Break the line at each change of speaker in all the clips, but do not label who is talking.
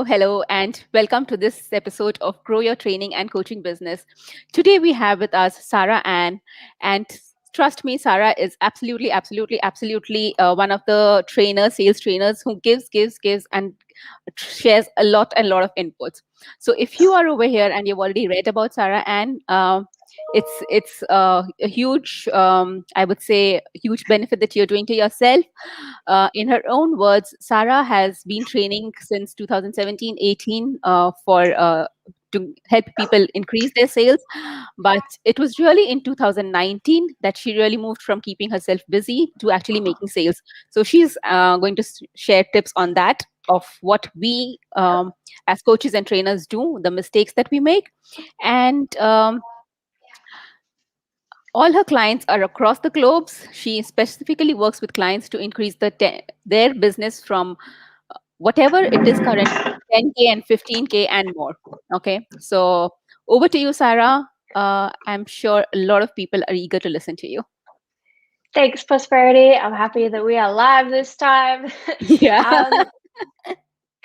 Hello, and welcome to this episode of Grow Your Training and Coaching Business. Today we have with us Sarah Ann, and trust me, Sarah is absolutely one of the sales trainers who gives, and shares a lot of inputs. So if you are over here and you've already read about Sarah Ann, it's a huge, I would say, huge benefit that you're doing to yourself. In her own words, Sarah has been training since 2017-18 to help people increase their sales. But it was really in 2019 that she really moved from keeping herself busy to actually making sales. So she's going to share tips on that, of what we as coaches and trainers do, the mistakes that we make. And all her clients are across the globes. She specifically works with clients to increase their business from whatever it is currently, 10K and 15K and more. Okay, so over to you, Sarah. I'm sure a lot of people are eager to listen to you.
Thanks, Prosperity. I'm happy that we are live this time.
Yeah.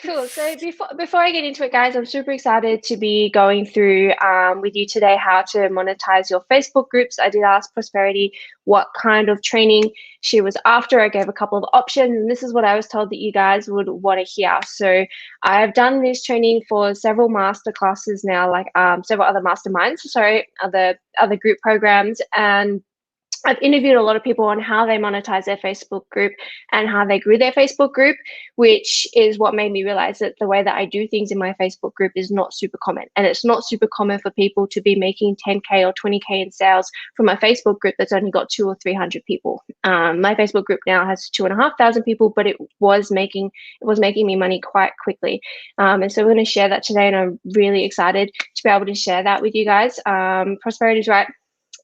Cool. So before I get into it, guys, I'm super excited to be going through with you today how to monetize your Facebook groups. I did ask Prosperity what kind of training she was after. I gave a couple of options, and this is what I was told that you guys would want to hear. So I've done this training for several master classes now, like several other masterminds, other group programs, and I've interviewed a lot of people on how they monetize their Facebook group and how they grew their Facebook group, which is what made me realize that the way that I do things in my Facebook group is not super common. And it's not super common for people to be making 10K or 20K in sales from a Facebook group that's only got 200 or 300 people. My Facebook group now has 2,500 people, but it was making me money quite quickly. And so we're going to share that today, and I'm really excited to be able to share that with you guys. Prosperity's right.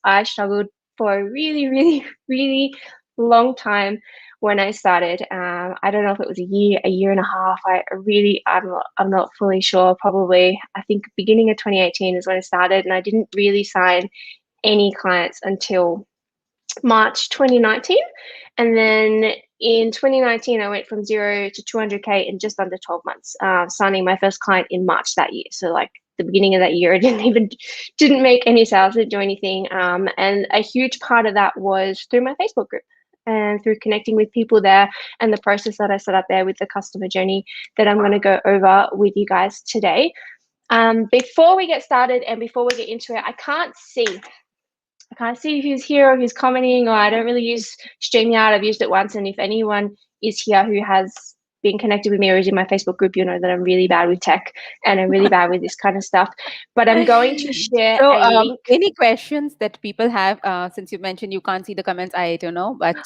I struggled for a really long time when I started. I don't know if it was a year and a half. I'm not fully sure. Probably, I think beginning of 2018 is when I started, and I didn't really sign any clients until March 2019. And then in 2019, I went from 0 to 200K in just under 12 months, signing my first client in March that year. So like the beginning of that year, I didn't make any sales, didn't do anything. And a huge part of that was through my Facebook group and through connecting with people there, and the process that I set up there with the customer journey that I'm going to go over with you guys today. Before we get started and before we get into it, I can't see who's here or who's commenting, or I don't really use StreamYard. I've used it once, and if anyone is here who has been connected with me or is in my Facebook group, you know that I'm really bad with tech and I'm really bad with this kind of stuff. But I'm going to share a link.
Any questions that people have, since you mentioned you can't see the comments, I don't know, but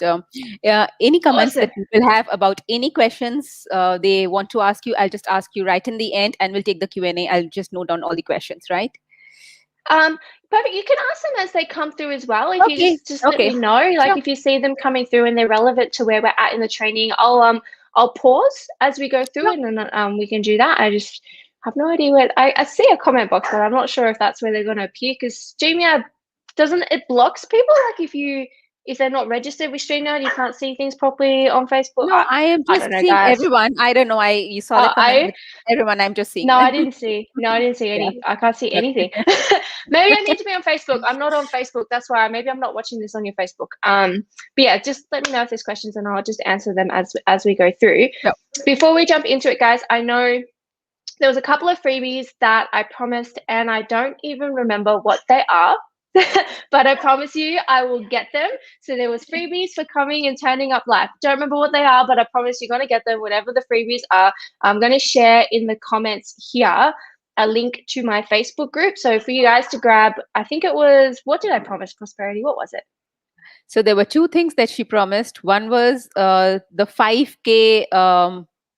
any comments
Awesome.
that people have about any questions they want to ask you, I'll just ask you right in the end, and we'll take the Q&A. I'll just note down all the questions, right?
Perfect. You can ask them as they come through as well. If you just let me know, like if you see them coming through and they're relevant to where we're at in the training, I'll pause as we go through, and then we can do that. I just have no idea where I see a comment box, but I'm not sure if that's where they're going to appear, because StreamYard it blocks people. Like if they're not registered with StreamYard, you can't see things properly on Facebook.
No, I am just seeing
guys.
Everyone. I don't know. You saw the comment. Everyone, I'm just seeing.
No, I didn't see any. Yeah. I can't see anything. Maybe I need to be on Facebook. I'm not on Facebook. That's why maybe I'm not watching this on your Facebook. But yeah, just let me know if there's questions, and I'll just answer them as we go through.
Yep.
Before we jump into it, guys, I know there was a couple of freebies that I promised, and I don't even remember what they are. But I promise you I will get them. So there was freebies for coming and turning up live. Don't remember what they are, but I promise you're going to get them, whatever the freebies are. I'm going to share in the comments here a link to my Facebook group. So for you guys to grab, I think it was, what did I promise, Prosperity? What was it?
So there were two things that she promised. One was the 5K,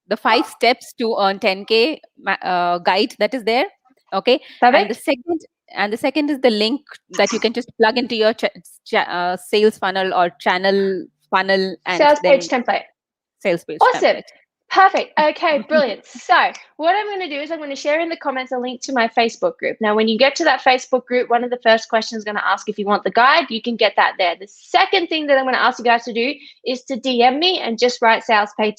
the 5 steps to earn 10K guide that is there. Okay.
Perfect.
And the second is the link that you can just plug into your sales funnel or channel funnel and
sales page template.
Sales page.
Awesome.
Template.
Perfect. Okay, brilliant. So what I'm going to do is I'm going to share in the comments a link to my Facebook group. Now, when you get to that Facebook group, one of the first questions is going to ask if you want the guide. You can get that there. The second thing that I'm going to ask you guys to do is to DM me and just write sales page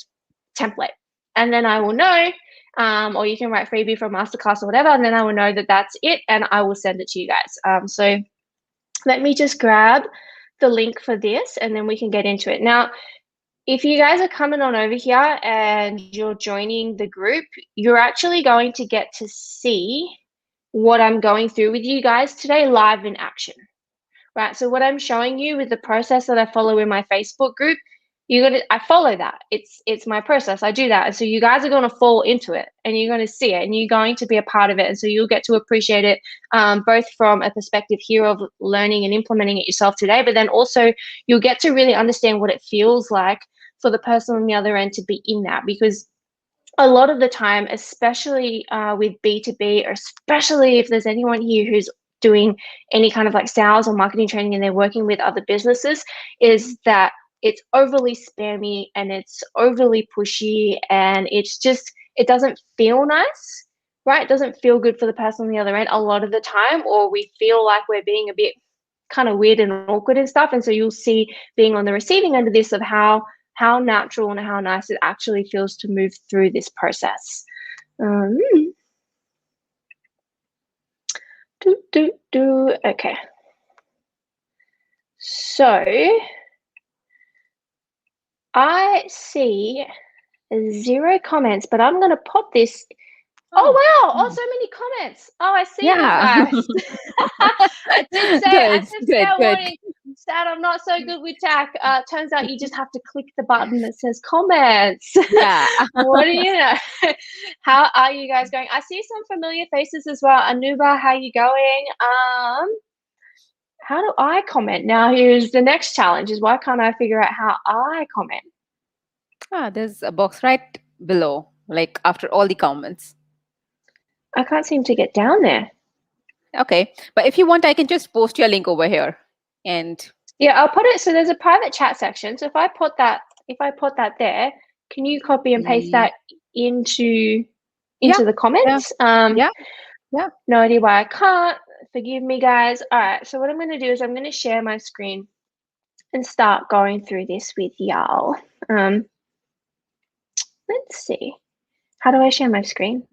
template. And then I will know, or you can write freebie for a masterclass or whatever, and then I will know that that's it, and I will send it to you guys. So let me just grab the link for this, and then we can get into it. Now, if you guys are coming on over here and you're joining the group, you're actually going to get to see what I'm going through with you guys today live in action, right? So what I'm showing you with the process that I follow in my Facebook group, I follow that. It's my process. I do that. And so you guys are going to fall into it, and you're going to see it, and you're going to be a part of it. And so you'll get to appreciate it, both from a perspective here of learning and implementing it yourself today, but then also you'll get to really understand what it feels like for the person on the other end to be in that. Because a lot of the time, especially with B2B, or especially if there's anyone here who's doing any kind of like sales or marketing training and they're working with other businesses, is that it's overly spammy and it's overly pushy, and it's just, it doesn't feel nice, right? It doesn't feel good for the person on the other end a lot of the time, or we feel like we're being a bit kind of weird and awkward and stuff. And so you'll see, being on the receiving end of this, of how natural and how nice it actually feels to move through this process. Okay. So I see 0 comments, but I'm going to pop this. Oh, wow. Oh, so many comments. Oh, I see you guys. I did say I wanted, Sad, I'm not so good with tech. Turns out you just have to click the button that says comments.
Yeah.
What do you know? How are you guys going? I see some familiar faces as well. Anuba, how you going? How do I comment? Now, here's the next challenge, is why can't I figure out how I comment?
There's a box right below, like after all the comments.
I can't seem to get down there.
Okay, but if you want, I can just post your link over here. And
yeah, I'll put it, so there's a private chat section. So if I put that there, can you copy and paste that into the comments?
Yeah.
No idea why I can't. Forgive me, guys. All right, so what I'm going to do is I'm going to share my screen and start going through this with y'all. Let's see. How do I share my screen?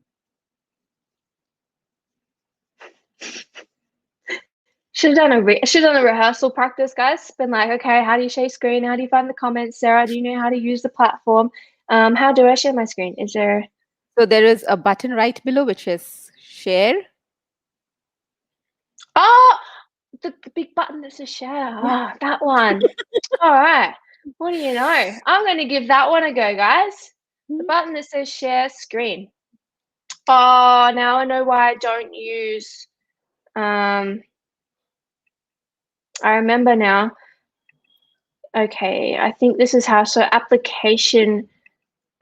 Should have done a rehearsal practice, guys. Been like, okay, how do you share screen? How do you find the comments? Sarah, do you know how to use the platform? How do I share my screen? Is there?
So there is a button right below, which is share.
Oh, the big button that says share. Oh, that one. All right. What do you know? I'm going to give that one a go, guys. The button that says share screen. Oh, now I know why I don't use. I remember now. Okay, I think this is how. So application.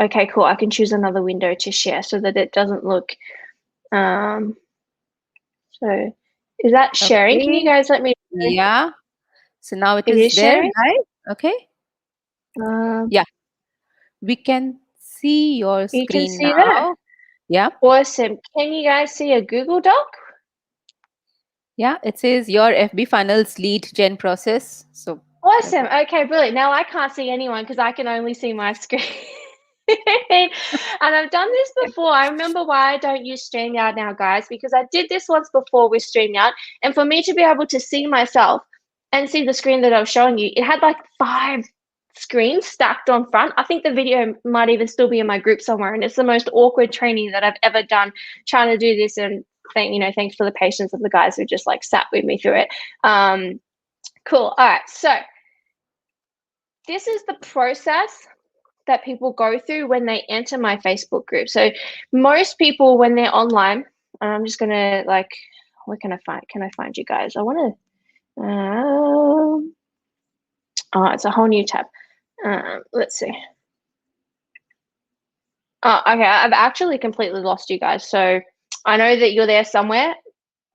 Okay, cool. I can choose another window to share so that it doesn't look. So is that sharing? Okay. Can you guys let me know?
Yeah. So now it is there,
sharing?
right? Okay. Yeah. We can see your screen. You can see now. That? Yeah.
Awesome. Can you guys see a Google Doc?
Yeah, it says your FB funnels lead gen process. So
awesome. Okay, brilliant. Now I can't see anyone because I can only see my screen. And I've done this before. I remember why I don't use StreamYard now, guys, because I did this once before with StreamYard, and for me to be able to see myself and see the screen that I was showing you, it had like 5 screens stacked on front. I think the video might even still be in my group somewhere, and it's the most awkward training that I've ever done trying to do this. And thanks for the patience of the guys who just like sat with me through it. Cool. All right, so this is the process that people go through when they enter my Facebook group. So most people, when they're online, I'm just gonna like, where can I find you guys? I want to. It's a whole new tab. Let's see. Oh, okay. I've actually completely lost you guys. So I know that you're there somewhere.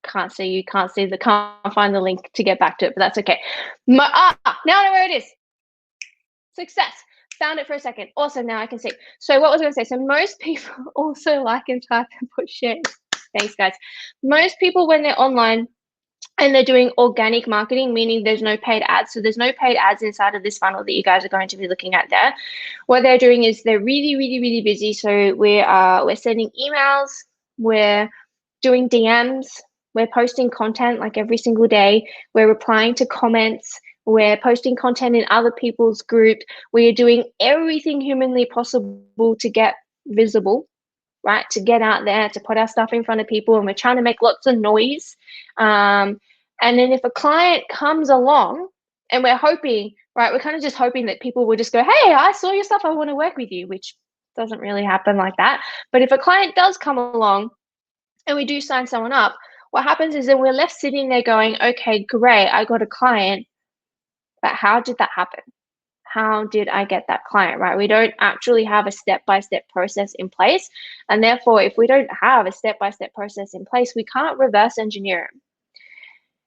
Can't see you. Can't find the link to get back to it, but that's okay. Now I know where it is. Success. Found it for a second. Awesome. Now I can see. So what was I going to say? So most people also like and type and put shares. Thanks, guys. Most people, when they're online, and they're doing organic marketing, meaning there's no paid ads. So there's no paid ads inside of this funnel that you guys are going to be looking at there. What they're doing is they're really, really, really busy. So we're sending emails, we're doing DMs, we're posting content like every single day, we're replying to comments, we're posting content in other people's groups, we're doing everything humanly possible to get visible, right? To get out there, to put our stuff in front of people, and we're trying to make lots of noise. And then if a client comes along, and we're hoping, right, we're kind of just hoping that people will just go, hey, I saw your stuff, I want to work with you, which doesn't really happen like that. But if a client does come along and we do sign someone up, what happens is that we're left sitting there going, okay, great, I got a client, but how did that happen? How did I get that client, right? We don't actually have a step-by-step process in place. And therefore, if we don't have a step-by-step process in place, we can't reverse engineer it.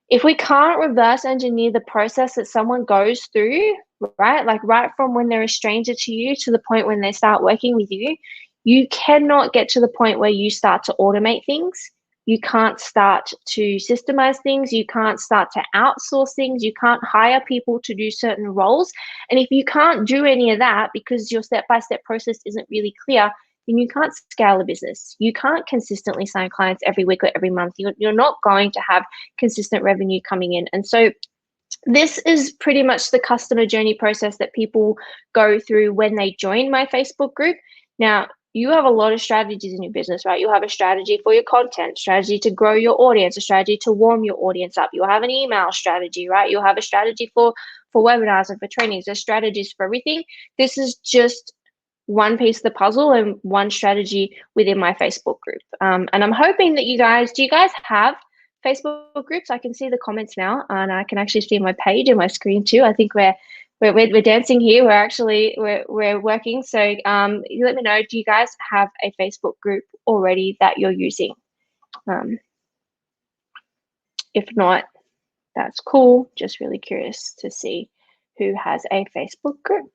If we can't reverse engineer the process that someone goes through, right? Like right from when they're a stranger to you to the point when they start working with you, you cannot get to the point where you start to automate things. You can't start to systemize things. You can't start to outsource things. You can't hire people to do certain roles. And if you can't do any of that because your step-by-step process isn't really clear, then you can't scale a business. You can't consistently sign clients every week or every month. You're not going to have consistent revenue coming in. And so this is pretty much the customer journey process that people go through when they join my Facebook group. Now, you have a lot of strategies in your business, right? You have a strategy for your content, strategy to grow your audience, a strategy to warm your audience up. You'll have an email strategy, right? You'll have a strategy for webinars and for trainings. There's strategies for everything. This is just one piece of the puzzle and one strategy within my Facebook group. And I'm hoping that do you guys have Facebook groups? I can see the comments now, and I can actually see my page and my screen too. I think we're dancing here. We're working. So you let me know. Do you guys have a Facebook group already that you're using? If not, that's cool. Just really curious to see who has a Facebook group.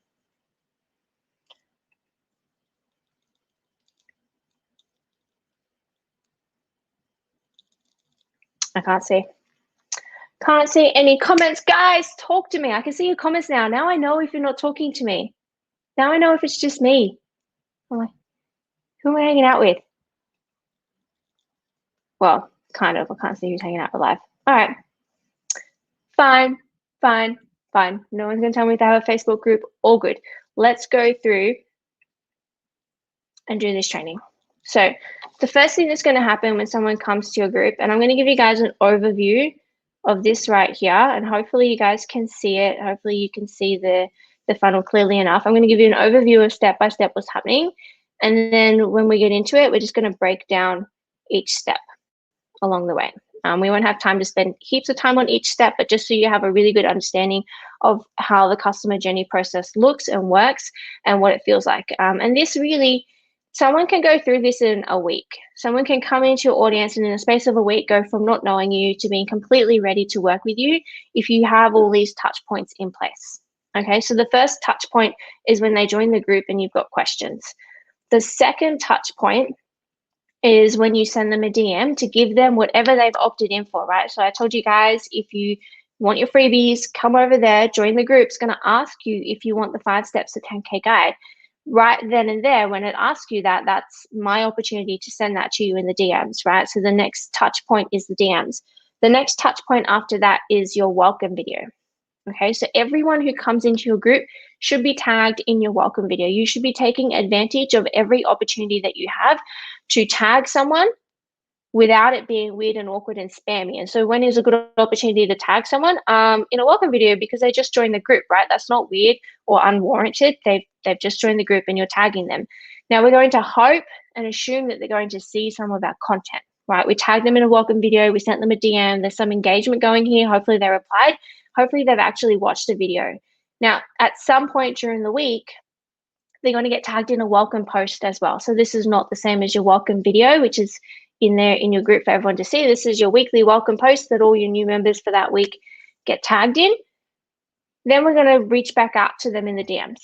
I can't see. Can't see any comments. Guys, talk to me. I can see your comments now. Now I know if you're not talking to me. Now I know if it's just me. Who am I hanging out with? Well, kind of. I can't see who's hanging out with live. All right. Fine. No one's going to tell me they have a Facebook group. All good. Let's go through and do this training. So the first thing that's going to happen when someone comes to your group, and I'm going to give you guys an overview of this right here, and hopefully you guys can see it. Hopefully you can see the funnel clearly enough. I'm going to give you an overview of step by step what's happening, and then when we get into it, we're just going to break down each step along the way. We won't have time to spend heaps of time on each step, but just so you have a really good understanding of how the customer journey process looks and works and what it feels like. And this really, someone can go through this in a week. Someone can come into your audience and in the space of a week go from not knowing you to being completely ready to work with you if you have all these touch points in place. Okay, so the first touch point is when they join the group and you've got questions. The second touch point is when you send them a DM to give them whatever they've opted in for, right? So I told you guys, if you want your freebies, come over there, join the group. It's going to ask you if you want the 5 steps to 10K guide. Right then and there, when it asks you that, that's my opportunity to send that to you in the DMs, right? So the next touch point is the DMs. The next touch point after that is your welcome video. Okay, so everyone who comes into your group should be tagged in your welcome video. You should be taking advantage of every opportunity that you have to tag someone without it being weird and awkward and spammy. And so when is a good opportunity to tag someone? In a welcome video, because they just joined the group, right? That's not weird or unwarranted. They've just joined the group and you're tagging them. Now we're going to hope and assume that they're going to see some of our content, right? We tagged them in a welcome video. We sent them a DM. There's some engagement going here. Hopefully they replied. Hopefully they've actually watched the video. Now, at some point during the week, they're going to get tagged in a welcome post as well. So this is not the same as your welcome video, which is in there in your group for everyone to see. This is your weekly welcome post that all your new members for that week get tagged in. Then we're going to reach back out to them in the DMs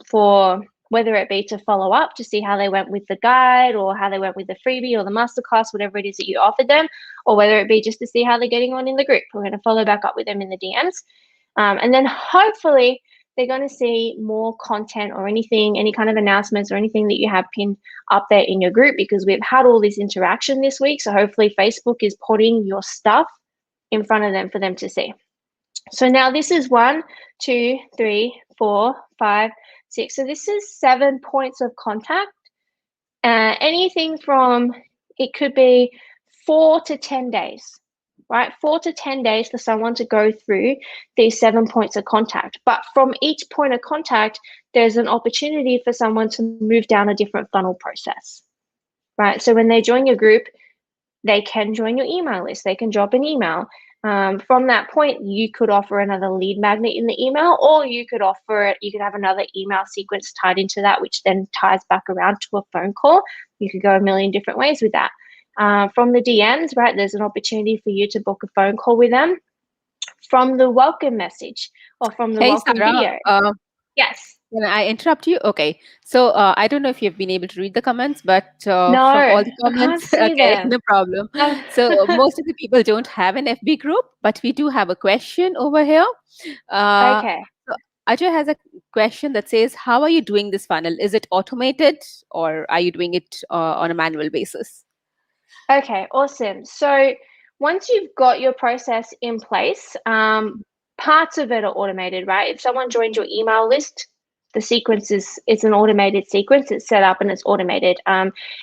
for whether it be to follow up to see how they went with the guide or how they went with the freebie or the masterclass, whatever it is that you offered them, or whether it be just to see how they're getting on in the group. We're going to follow back up with them in the DMs. And then hopefully they're going to see more content or anything, any kind of announcements or anything that you have pinned up there in your group, because we've had all this interaction this week. So hopefully Facebook is putting your stuff in front of them for them to see. So now this is 1, 2, 3, 4, 5, 6. So this is 7 points of contact. Anything from, it could be 4 to 10 days, right? 4 to 10 days for someone to go through these 7 points of contact. But from each point of contact, there's an opportunity for someone to move down a different funnel process, right? So when they join your group, they can join your email list. They can drop an email. From that point, you could offer another lead magnet in the email, or you could offer it, you could have another email sequence tied into that, which then ties back around to a phone call. You could go a million different ways with that. From the DMs, right, there's an opportunity for you to book a phone call with them. From the welcome message or from the
Hey,
welcome
Sarah,
video. Yes.
can I interrupt you? Okay. So I don't know if you've been able to read the comments, but
No,
from all the
I can't
comments,
see
okay,
them.
no problem.
Oh.
So most of the people don't have an FB group, but we do have a question over here.
Okay.
So Ajay has a question that says, how are you doing this funnel? Is it automated or are you doing it on a manual basis?
Okay, awesome. So once you've got your process in place, parts of it are automated, right? If someone joins your email list, the sequence is, it's an automated sequence. It's set up and it's automated.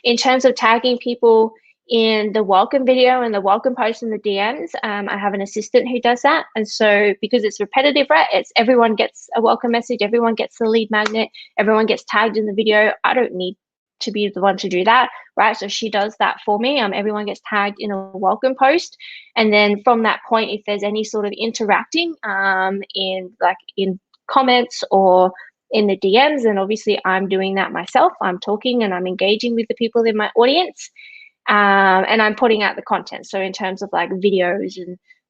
In terms of tagging people in the welcome video and the welcome post in the DMs, I have an assistant who does that. And so because it's repetitive, right? It's everyone gets a welcome message, everyone gets the lead magnet, everyone gets tagged in the video. I don't need to be the one to do that, right? So she does that for me. Everyone gets tagged in a welcome post, and then from that point, if there's any sort of interacting in comments or in the DMs, and obviously I'm doing that myself. I'm talking and I'm engaging with the people in my audience, and I'm putting out the content. So in terms of like videos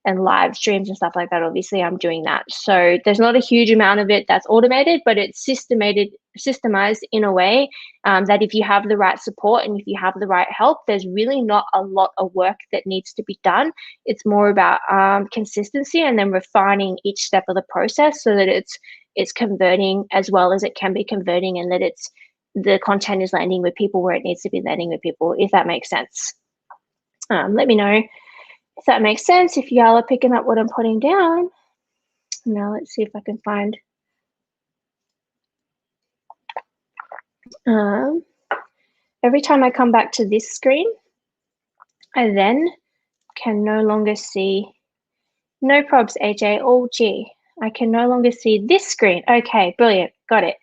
and live streams and stuff like that, obviously I'm doing that. So there's not a huge amount of it that's automated, but it's systemized in a way that if you have the right support and if you have the right help, there's really not a lot of work that needs to be done. It's more about consistency and then refining each step of the process so that it's converting as well as it can be converting, and that the content is landing with people where it needs to be landing with people, if that makes sense. Let me know if that makes sense, if y'all are picking up what I'm putting down. Now let's see if I can find. Every time I come back to this screen, I then can no longer see. No probs, AJ. Oh, gee. I can no longer see this screen. Okay, brilliant. Got it.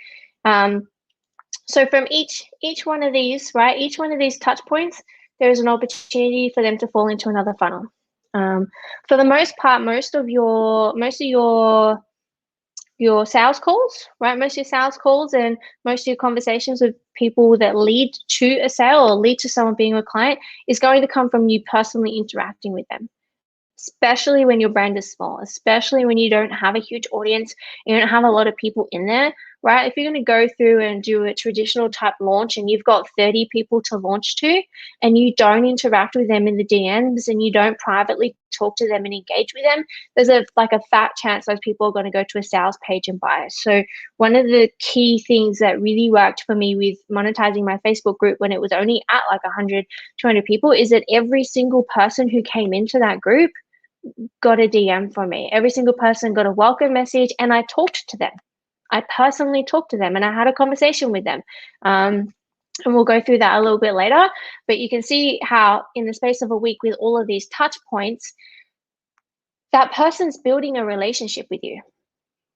So from each one of these, right, each one of these touch points, there is an opportunity for them to fall into another funnel. For the most part, most of your sales calls, right? Most of your sales calls and most of your conversations with people that lead to a sale or lead to someone being a client is going to come from you personally interacting with them. Especially when your brand is small, especially when you don't have a huge audience, you don't have a lot of people in there, right? If you're going to go through and do a traditional type launch and you've got 30 people to launch to and you don't interact with them in the DMs and you don't privately talk to them and engage with them, there's a fat chance those people are going to go to a sales page and buy. So one of the key things that really worked for me with monetizing my Facebook group when it was only at like 100, 200 people is that every single person who came into that group got a DM from me. Every single person got a welcome message and I talked to them. I personally talked to them and I had a conversation with them. And we'll go through that a little bit later, but you can see how in the space of a week with all of these touch points, that person's building a relationship with you,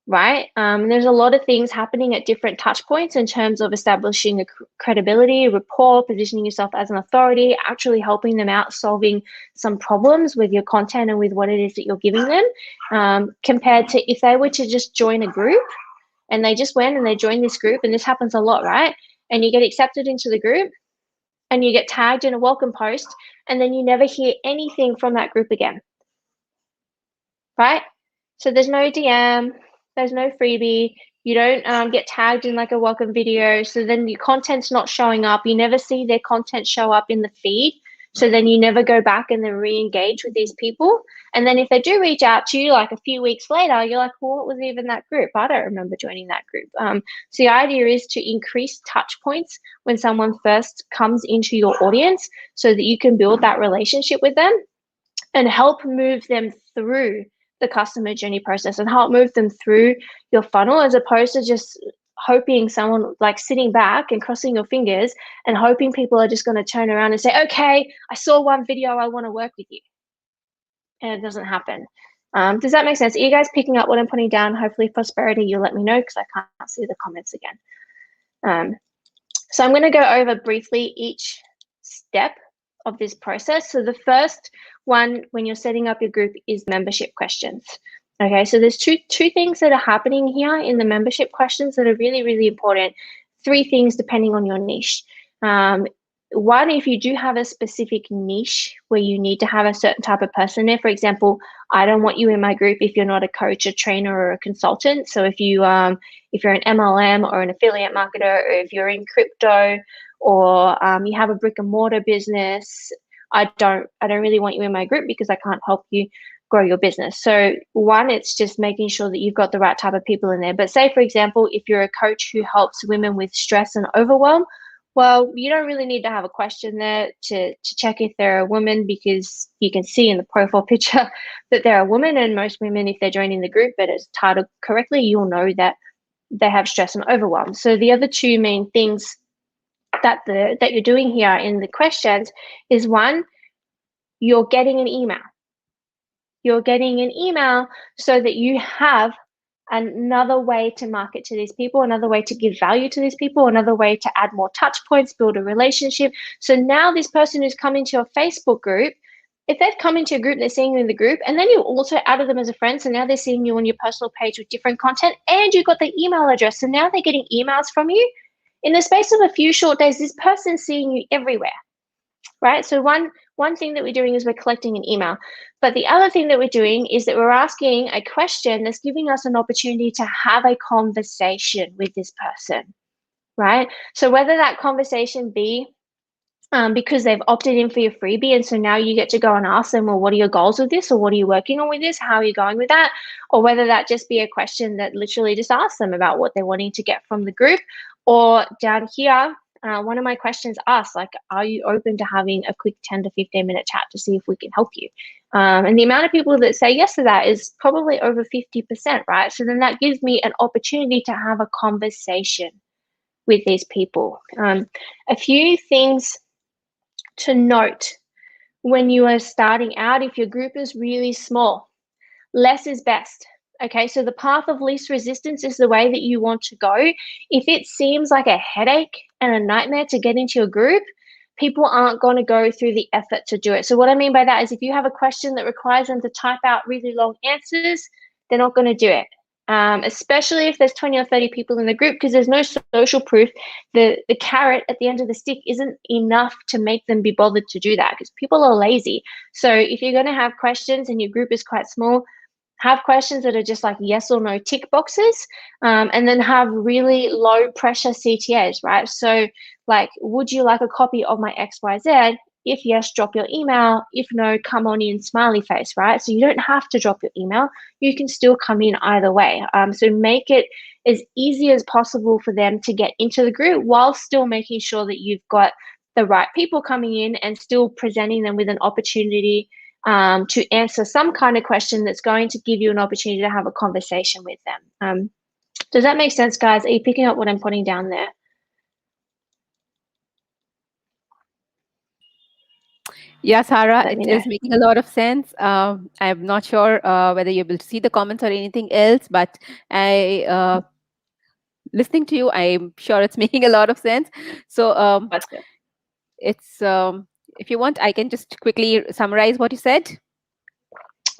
right? There's a lot of things happening at different touch points in terms of establishing a credibility, rapport, positioning yourself as an authority, actually helping them out, solving some problems with your content and with what it is that you're giving them, compared to if they were to just join a group and they just went and they joined this group, and this happens a lot, right? And you get accepted into the group and you get tagged in a welcome post and then you never hear anything from that group again, right? So there's no DM, there's no freebie, You don't get tagged in like a welcome video. So then your content's not showing up. You never see their content show up in the feed. So then you never go back and then re-engage with these people. And then if they do reach out to you like a few weeks later, you're like, well, what was even that group? I don't remember joining that group. So the idea is to increase touch points when someone first comes into your audience so that you can build that relationship with them and help move them through the customer journey process and help move them through your funnel, as opposed to just hoping someone, like sitting back and crossing your fingers and hoping people are just going to turn around and say, okay, I saw one video, I want to work with you. And it doesn't happen. Does that make sense? Are you guys picking up what I'm putting down? Hopefully, Prosperity, you'll let me know because I can't see the comments again. So I'm going to go over briefly each step of this process. So the first one, when you're setting up your group, is membership questions. Okay, so there's two things that are happening here in the membership questions that are really, really important. Three things depending on your niche. One, if you do have a specific niche where you need to have a certain type of person there, for example, I don't want you in my group if you're not a coach, a trainer, or a consultant. So if you're an MLM or an affiliate marketer, or if you're in crypto, or you have a brick and mortar business, I don't really want you in my group because I can't help you grow your business. So one, it's just making sure that you've got the right type of people in there. But say, for example, if you're a coach who helps women with stress and overwhelm, well, you don't really need to have a question there to check if they're a woman, because you can see in the profile picture that they're a woman, and most women, if they're joining the group but it's titled correctly, you'll know that they have stress and overwhelm. So the other two main things that you're doing here in the questions is, one, you're getting an email. You're getting an email so that you have another way to market to these people, another way to give value to these people, another way to add more touch points, build a relationship. So now this person who's come into your Facebook group, if they've come into your group, they're seeing you in the group, and then you also added them as a friend, so now they're seeing you on your personal page with different content, and you've got the email address, so now they're getting emails from you. In the space of a few short days, this person's seeing you everywhere, right? So one thing that we're doing is we're collecting an email. But the other thing that we're doing is that we're asking a question that's giving us an opportunity to have a conversation with this person, right? So whether that conversation be because they've opted in for your freebie, and so now you get to go and ask them, well, what are your goals with this, or what are you working on with this? How are you going with that? Or whether that just be a question that literally just asks them about what they're wanting to get from the group. Or down here, one of my questions asks, like, are you open to having a quick 10 to 15 minute chat to see if we can help you? And the amount of people that say yes to that is probably over 50%, right? So then that gives me an opportunity to have a conversation with these people. A few things to note when you are starting out, if your group is really small, less is best. Okay, so the path of least resistance is the way that you want to go. If it seems like a headache and a nightmare to get into your group, people aren't going to go through the effort to do it. So what I mean by that is, if you have a question that requires them to type out really long answers, they're not going to do it. Especially if there's 20 or 30 people in the group, because there's no social proof. The carrot at the end of the stick isn't enough to make them be bothered to do that, because people are lazy. So if you're going to have questions and your group is quite small, have questions that are just like yes or no tick boxes, and then have really low pressure CTAs, right? So like, would you like a copy of my XYZ? If yes, drop your email. If no, come on in, smiley face, right? So you don't have to drop your email. You can still come in either way. So make it as easy as possible for them to get into the group, while still making sure that you've got the right people coming in and still presenting them with an opportunity to answer some kind of question that's going to give you an opportunity to have a conversation with them. Does that make sense, guys? Are you picking up what I'm putting down there?
Yeah, Sarah,
Let
it
me know.
is making a lot of sense. I'm not sure whether you're able to see the comments or anything else, but listening to you, I'm sure it's making a lot of sense. So
That's good.
it's if you want, I can just quickly summarize what you said.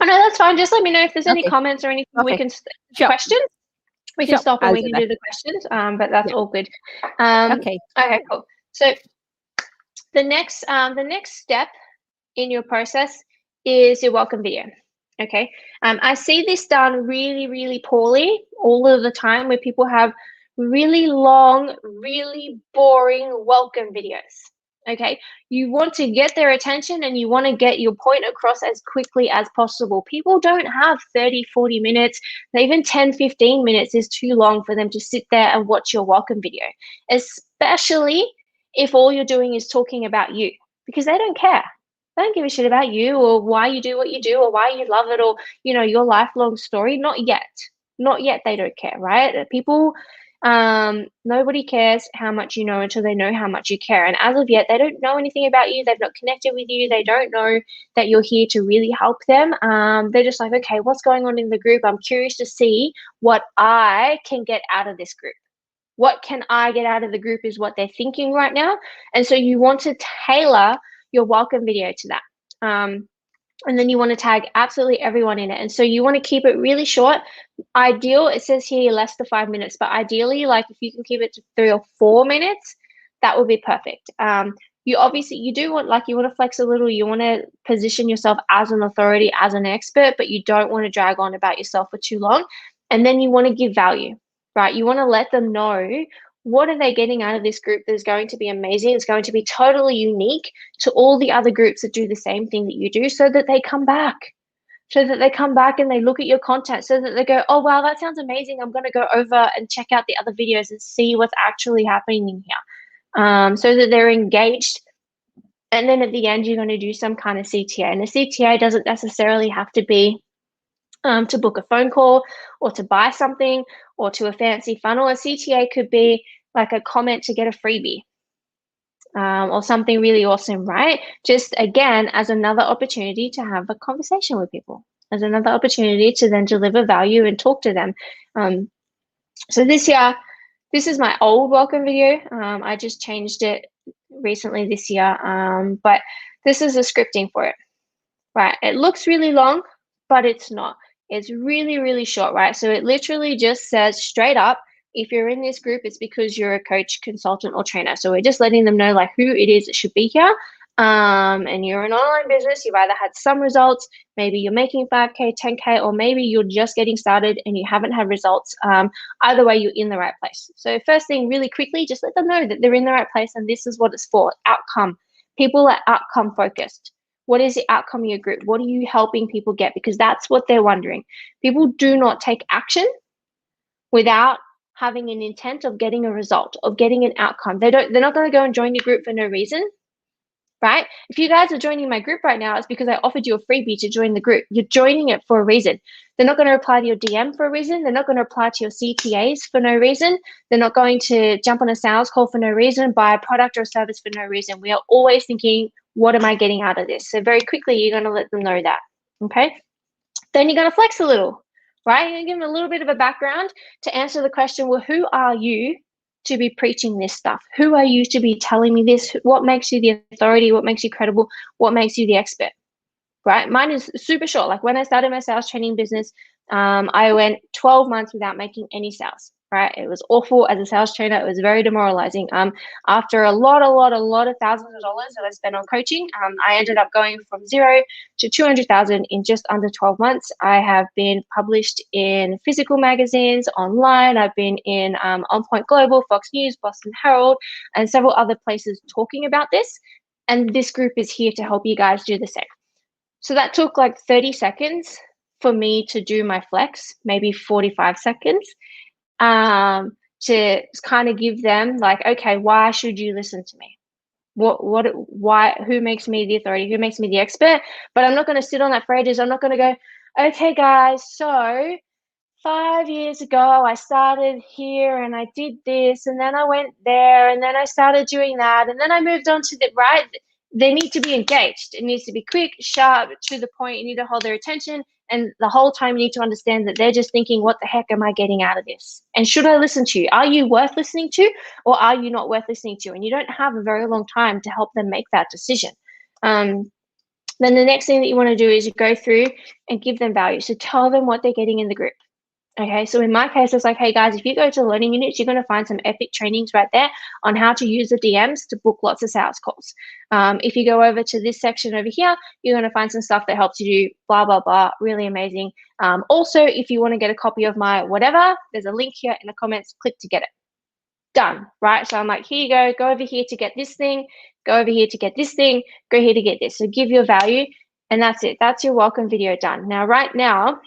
Oh, no, that's fine. Just let me know if there's any
Okay.
comments or anything we
Okay.
can
Sure.
questions. We can
Sure.
stop and
I'll
we
do
can
that.
do the questions. But that's
Yeah.
all good.
Okay.
Okay, cool. So the next step in your process is your welcome video. Okay. I see this done really, really poorly all of the time, where people have really long, really boring welcome videos. Okay. You want to get their attention and you want to get your point across as quickly as possible. People don't have 30, 40 minutes, even 10, 15 minutes is too long for them to sit there and watch your welcome video, especially if all you're doing is talking about you, because they don't care. They don't give a shit about you or why you do what you do or why you love it, or your lifelong story. Not yet. Not yet. They don't care, right? People, nobody cares how much you know until they know how much you care. And as of yet, they don't know anything about you. They've not connected with you. They don't know that you're here to really help them. They're just like, okay, what's going on in the group? I'm curious to see what I can get out of this group. What can I get out of the group is what they're thinking right now. And so you want to tailor your welcome video to that. And then you want to tag absolutely everyone in it. And so you want to keep it really short. Ideal, it says here less than 5 minutes, but ideally, like if you can keep it to 3 or 4 minutes, that would be perfect. You do want, like, you want to flex a little. You want to position yourself as an authority, as an expert, but you don't want to drag on about yourself for too long. And then you want to give value, right? You want to let them know what are they getting out of this group that is going to be amazing. It's going to be totally unique to all the other groups that do the same thing that you do, so that they come back. So that they come back and they look at your content, so that they go, oh, wow, that sounds amazing. I'm going to go over and check out the other videos and see what's actually happening here. So that they're engaged. And then at the end, you're going to do some kind of CTA. And a CTA doesn't necessarily have to be to book a phone call or to buy something or to a fancy funnel. A CTA could be like a comment to get a freebie. Or something really awesome, right? Just again, as another opportunity to have a conversation with people, as another opportunity to then deliver value and talk to them. So this is my old welcome video. I just changed it recently this year, but this is a scripting for it, right? It looks really long, but it's not. It's really, really short, right? So it literally just says straight up, if you're in this group, it's because you're a coach, consultant, or trainer. So we're just letting them know like who it is that should be here. And you're an online business, you've either had some results, maybe you're making 5K, 10K, or maybe you're just getting started and you haven't had results. Either way, you're in the right place. So first thing, really quickly, just let them know that they're in the right place and this is what it's for. Outcome. People are outcome focused. What is the outcome of your group? What are you helping people get? Because that's what they're wondering. People do not take action without having an intent of getting a result, of getting an outcome. They're not going to go and join your group for no reason, right? If you guys are joining my group right now, it's because I offered you a freebie to join the group. You're joining it for a reason. They're not going to reply to your DM for a reason. They're not going to reply to your CTAs for no reason. They're not going to jump on a sales call for no reason, buy a product or service for no reason. We are always thinking, what am I getting out of this? So very quickly, you're going to let them know that, okay? Then you're going to flex a little, right? You're going to give them a little bit of a background to answer the question, well, who are you to be preaching this stuff? Who are you to be telling me this? What makes you the authority? What makes you credible? What makes you the expert, right? Mine is super short. Like when I started my sales training business, I went 12 months without making any sales, right? It was awful as a sales trainer. It was very demoralizing. After a lot of thousands of dollars that I spent on coaching, I ended up going from 0 to 200,000 in just under 12 months. I have been published in physical magazines, online. I've been in On Point Global, Fox News, Boston Herald, and several other places talking about this. And this group is here to help you guys do the same. So that took like 30 seconds for me to do my flex, maybe 45 seconds, to kind of give them like, okay, why should you listen to me? Why, who makes me the authority? Who makes me the expert? But I'm not going to sit on that for ages. I'm not going to go, okay, guys, so 5 years ago, I started here and I did this, and then I went there, and then I started doing that, and then I moved on to the right. They need to be engaged. It needs to be quick, sharp, to the point. You need to hold their attention. And the whole time you need to understand that they're just thinking, what the heck am I getting out of this? And should I listen to you? Are you worth listening to, or are you not worth listening to? And you don't have a very long time to help them make that decision. Then the next thing that you want to do is you go through and give them value. So tell them what they're getting in the group. Okay, so in my case, it's like, hey guys, if you go to learning units, you're going to find some epic trainings right there on how to use the DMs to book lots of sales calls. If you go over to this section over here, you're going to find some stuff that helps you do blah, blah, blah. Really amazing. Also, if you want to get a copy of my whatever, there's a link here in the comments. Click to get it. Done, right? So I'm like, here you go over here to get this thing, go over here to get this thing, go here to get this. So give your value, and that's it. That's your welcome video done. Now, right now,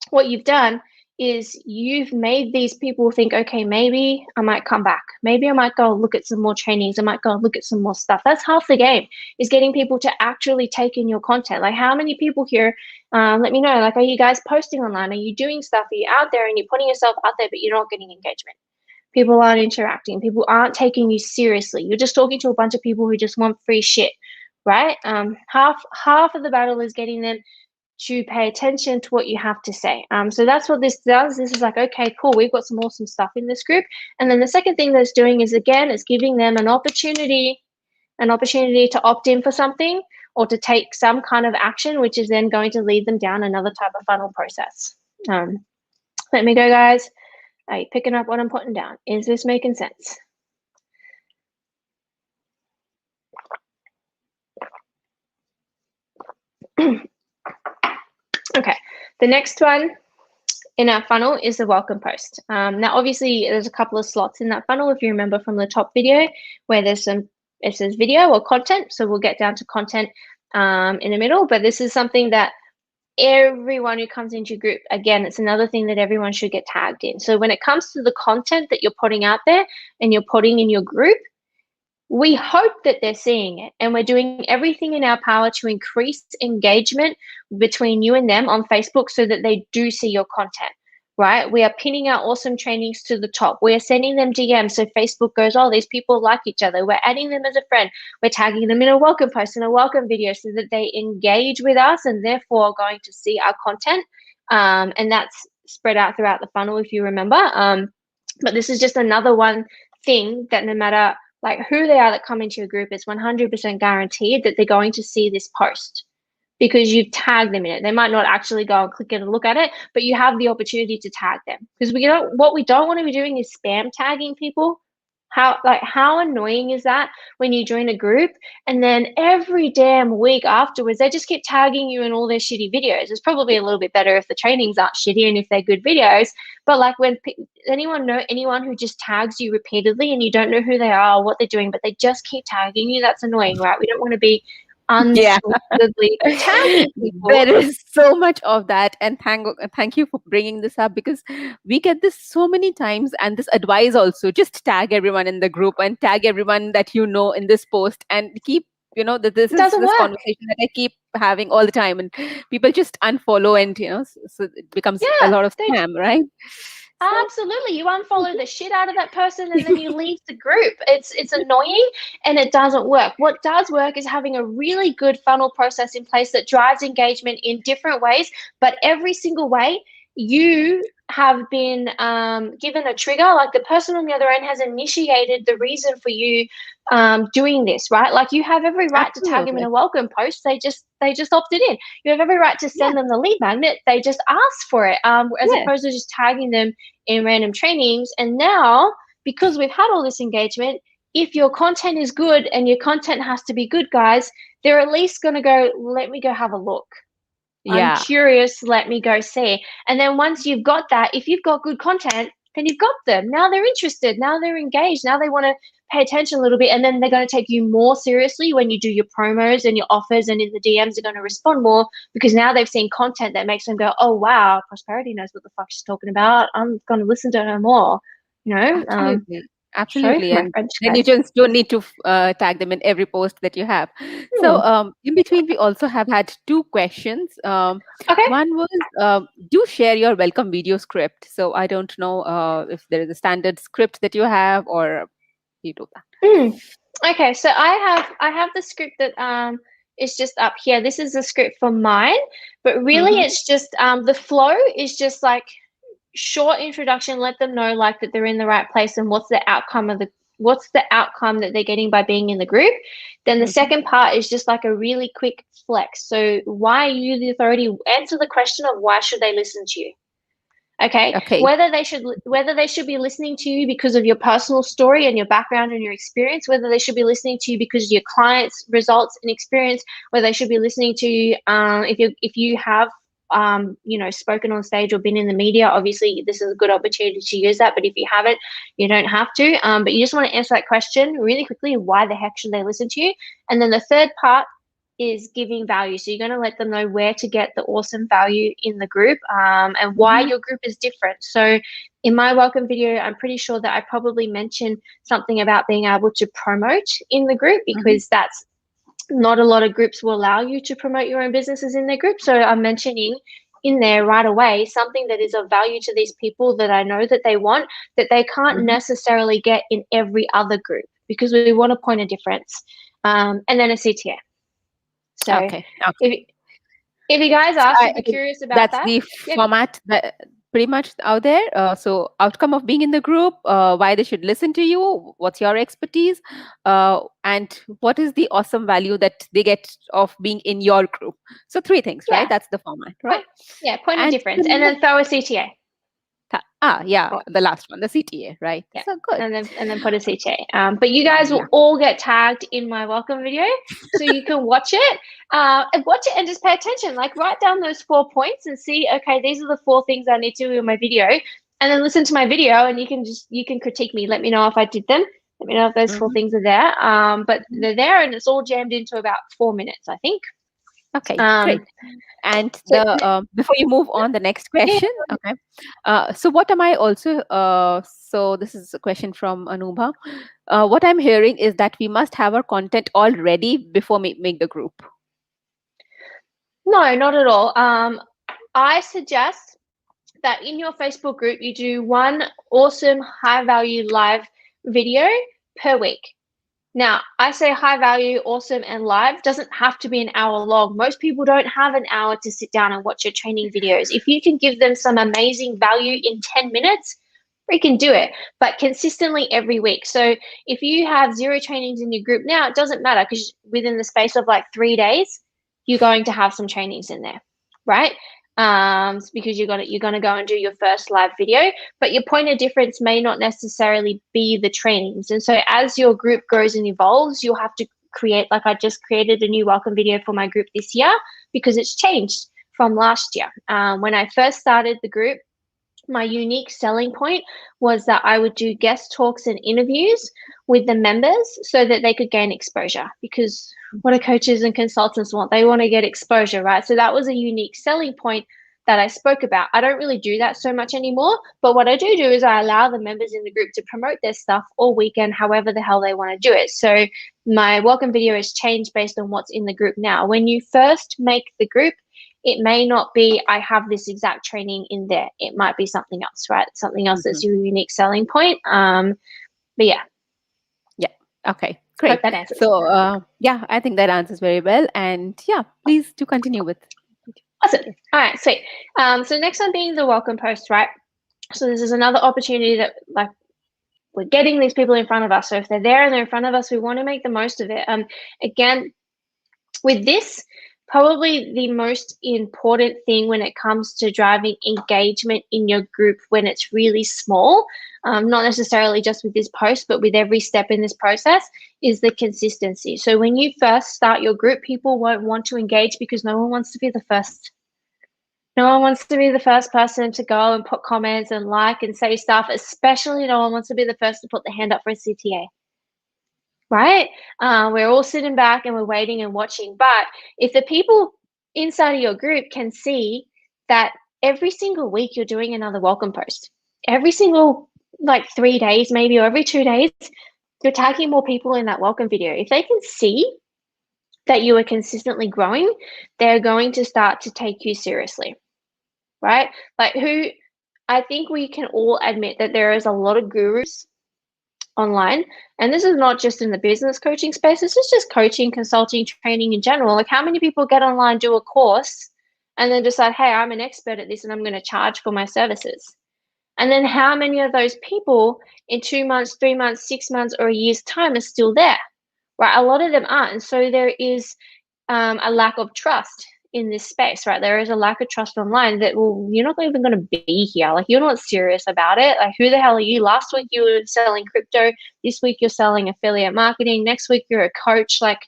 what you've done is you've made these people think, okay, maybe I might come back. Maybe I might go look at some more trainings. I might go look at some more stuff. That's half the game, is getting people to actually take in your content. Like, how many people here, let me know, like, are you guys posting online? Are you doing stuff? Are you out there and you're putting yourself out there, but you're not getting engagement? People aren't interacting. People aren't taking you seriously. You're just talking to a bunch of people who just want free shit, right? Half of the battle is getting them to pay attention to what you have to say. So that's what this does. This is like, okay, cool, we've got some awesome stuff in this group. And then the second thing that's doing is, again, it's giving them an opportunity to opt in for something or to take some kind of action, which is then going to lead them down another type of funnel process. Let me go, guys. Are you picking up what I'm putting down? Is this making sense? Okay, the next one in our funnel is the welcome post. Now, obviously, there's a couple of slots in that funnel, if you remember from the top video, where it says video or content. So we'll get down to content in the middle, but this is something that everyone who comes into your group, again, it's another thing that everyone should get tagged in. So when it comes to the content that you're putting out there and you're putting in your group, we hope that they're seeing it, and we're doing everything in our power to increase engagement between you and them on Facebook so that they do see your content, right? We are pinning our awesome trainings to the top. We are sending them DMs so Facebook goes, oh, these people like each other. We're adding them as a friend. We're tagging them in a welcome post and a welcome video so that they engage with us and therefore are going to see our content. And that's spread out throughout the funnel, if you remember. But this is just another one thing that no matter like who they are that come into your group, it's 100% guaranteed that they're going to see this post because you've tagged them in it. They might not actually go and click it and look at it, but you have the opportunity to tag them, because what we don't want to be doing is spam tagging people. How annoying is that when you join a group and then every damn week afterwards they just keep tagging you in all their shitty videos? It's probably a little bit better if the trainings aren't shitty and if they're good videos, but like when anyone who just tags you repeatedly and you don't know who they are or what they're doing, but they just keep tagging you, that's annoying, right? We don't want to be
Yeah.
unsolicited tagging people.
There is so much of that, and thank you for bringing this up, because we get this so many times, and this advice also, just tag everyone in the group and tag everyone that you know in this post, and keep, this is
Doesn't
this
work.
conversation that I keep having all the time, and people just unfollow, and so it becomes a
Yeah,
lot of spam, right? So
absolutely. You unfollow the shit out of that person and then you leave the group. It's annoying and it doesn't work. What does work is having a really good funnel process in place that drives engagement in different ways, but every single way you have been given a trigger, like the person on the other end has initiated the reason for you doing this, right? Like you have every right to tag them in
absolutely,
a welcome post. They just opted in. You have every right to
yeah,
send them the lead magnet. They just asked for it, as
yeah,
opposed to just tagging them in random trainings. And now, because we've had all this engagement, if your content is good, and your content has to be good, guys, they're at least going to go, let me go have a look. I'm
yeah.
curious, let me go see. And then once you've got that, if you've got good content, then you've got them. Now they're interested. Now they're engaged. Now they want to pay attention a little bit. And then they're going to take you more seriously when you do your promos and your offers, and in the DMs, they're going to respond more because now they've seen content that makes them go, oh, wow, Prosperity knows what the fuck she's talking about. I'm going to listen to her more.
Absolutely.
Sorry
Absolutely.
for my
And
French,
then you
guys.
just don't need to tag them in every post that you have. So
Hmm.
in between, we also have had two questions.
Okay.
One was, do share your welcome video script. So I don't know if there is a standard script that you have, or you do that.
Mm. Okay, so I have the script that is just up here. This is the script for mine, but really
Mm-hmm.
it's just the flow is just like short introduction, let them know like that they're in the right place and what's the outcome that they're getting by being in the group. Then the
Mm-hmm.
second part is just like a really quick flex. So why are you the authority? Answer the question of why should they listen to you? Okay,
Okay.
whether they should be listening to you because of your personal story and your background and your experience, whether they should be listening to you because of your clients' results and experience, whether they should be listening to you if you have spoken on stage or been in the media. Obviously, this is a good opportunity to use that. But if you haven't, you don't have to. But you just want to answer that question really quickly: why the heck should they listen to you? And then the third part is giving value. So you're going to let them know where to get the awesome value in the group, and why your group is different. So in my welcome video, I'm pretty sure that I probably mentioned something about being able to promote in the group, because that's not a lot of groups will allow you to promote your own businesses in their group. So I'm mentioning in there right away something that is of value to these people that I know that they want, that they can't necessarily get in every other group, because we want a point of difference. And then a CTA. So
Okay. Okay.
if you guys
So
are
I
super
think
curious about
that's
that,
the
yeah,
format that pretty much out there. So outcome of being in the group, why they should listen to you, what's your expertise, and what is the awesome value that they get of being in your group. So three things, right?
yeah,
That's the format, right?
point of
And
difference, and then throw a CTA.
yeah,
Oh,
the last one, the CTA, right?
yeah,
So good.
and then put a CTA. But you guys
Yeah.
will all get tagged in my welcome video, so you can watch it, and just pay attention. Like, write down those 4 points and see, okay, these are the 4 things I need to do in my video, and then listen to my video, and you can critique me. Let me know if I did them. Let me know if those 4
Mhm.
things are there. But
Mhm.
they're there, and it's all jammed into about 4 minutes, I think.
Okay,
Um,
great. And
so
before you move on, the next
yeah,
question. Okay. So what am I also? So this is a question from Anubha. What I'm hearing is that we must have our content all ready before make the group.
no, not at all. I suggest that in your Facebook group, you do one awesome high value live video per week. Now, I say high value, awesome, and live doesn't have to be an hour long. Most people don't have an hour to sit down and watch your training videos. If you can give them some amazing value in 10 minutes, we can do it, but consistently every week. So if you have 0 trainings in your group now, it doesn't matter, because within the space of like 3 days, you're going to have some trainings in there, right? Because you're gonna go and do your first live video, but your point of difference may not necessarily be the trainings. And so as your group grows and evolves, you'll have to create, like I just created a new welcome video for my group this year, because it's changed from last year. When I first started the group, my unique selling point was that I would do guest talks and interviews with the members so that they could gain exposure, because what do coaches and consultants want? They want to get exposure, right? So that was a unique selling point that I spoke about. I don't really do that so much anymore, but what I do is I allow the members in the group to promote their stuff all weekend, however the hell they want to do it. So my welcome video has changed based on what's in the group now. When you first make the group, it may not be, I have this exact training in there. It might be something else, right? Something else that's your unique selling point. But yeah.
Yeah. Okay.
Hope
Great.
that answers.
So yeah, I think that answers very well. And yeah, please do continue with.
Awesome. All right, sweet. So next one being the welcome post, right? So this is another opportunity that, like, we're getting these people in front of us. So if they're there and they're in front of us, we want to make the most of it. Again, with this, probably the most important thing when it comes to driving engagement in your group when it's really small, not necessarily just with this post, but with every step in this process, is the consistency. So when you first start your group, people won't want to engage because no one wants to be the first. No one wants to be the first person to go and put comments and like and say stuff, especially no one wants to be the first to put the hand up for a CTA. Right? We're all sitting back and we're waiting and watching. But if the people inside of your group can see that every single week you're doing another welcome post, every single like 3 days maybe, or every 2 days, you're tagging more people in that welcome video. If they can see that you are consistently growing, they're going to start to take you seriously. Right? Like, I think we can all admit that there is a lot of gurus online, and this is not just in the business coaching space, this is just coaching, consulting, training in general. Like, how many people get online, do a course, and then decide, hey, I'm an expert at this and I'm going to charge for my services? And then how many of those people in 2 months, 3 months, 6 months, or a year's time are still there? Right? A lot of them aren't. And so there is a lack of trust in this space, right? There is a lack of trust online that, well, you're not even going to be here. Like, you're not serious about it. Like, who the hell are you? Last week you were selling crypto. This week you're selling affiliate marketing. Next week you're a coach. Like,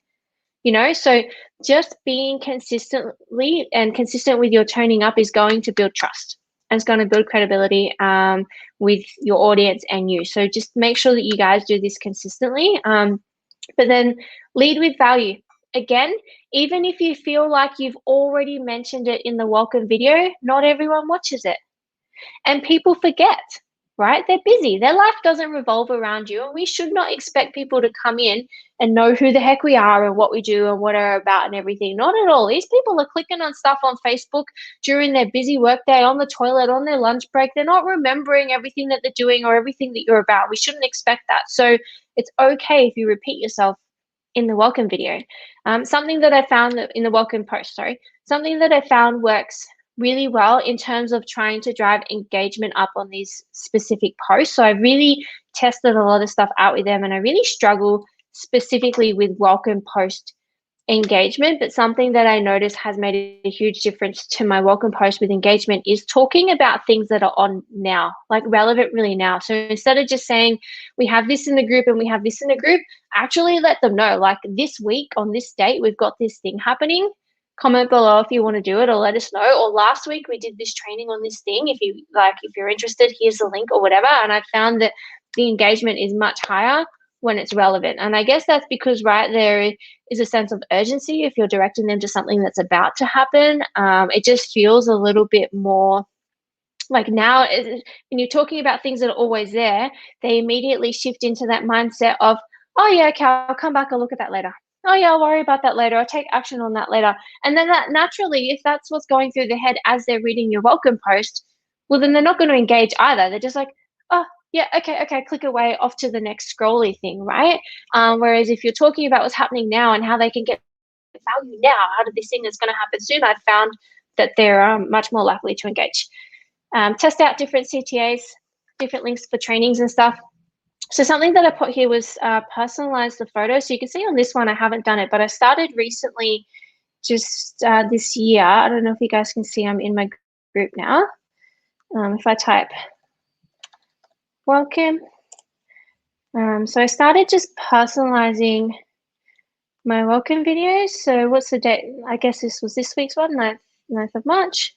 so just being consistent with your toning up is going to build trust, and it's going to build credibility with your audience and you. So just make sure that you guys do this consistently. But then lead with value. Again, even if you feel like you've already mentioned it in the welcome video, not everyone watches it. And people forget, right? They're busy. Their life doesn't revolve around you. And we should not expect people to come in and know who the heck we are and what we do and what we're about and everything. Not at all. These people are clicking on stuff on Facebook during their busy workday, on the toilet, on their lunch break. They're not remembering everything that they're doing or everything that you're about. We shouldn't expect that. So it's okay if you repeat yourself in the welcome video. Something that I found in the welcome post, something that I found works really well in terms of trying to drive engagement up on these specific posts. So I really tested a lot of stuff out with them, and I really struggle specifically with welcome post engagement. But something that I noticed has made a huge difference to my welcome post with engagement is talking about things that are on now, like relevant really now. So instead of just saying we have this in the group and we have this in the group, actually let them know, like, this week on this date we've got this thing happening. Comment below if you want to do it, or let us know. Or last week we did this training on this thing. If you're interested, here's the link or whatever. And I found that the engagement is much higher when it's relevant. And I guess that's because, right, there is a sense of urgency if you're directing them to something that's about to happen. It just feels a little bit more like, now when you're talking about things that are always there, they immediately shift into that mindset of, oh yeah, okay, I'll come back, I'll look at that later. Oh yeah, I'll worry about that later. I'll take action on that later. And then that naturally, if that's what's going through their head as they're reading your welcome post, well, then they're not going to engage either. They're just like, oh yeah, okay, click away, off to the next scrolly thing, right? Whereas if you're talking about what's happening now and how they can get value now out of this thing that's going to happen soon, I've found that they're much more likely to engage. Test out different CTAs, different links for trainings and stuff. So something that I put here was personalize the photo. So you can see on this one, I haven't done it, but I started recently just this year. I don't know if you guys can see, I'm in my group now. If I type welcome. So I started just personalizing my welcome videos. So what's the date? I guess this was this week's one, 9th of March.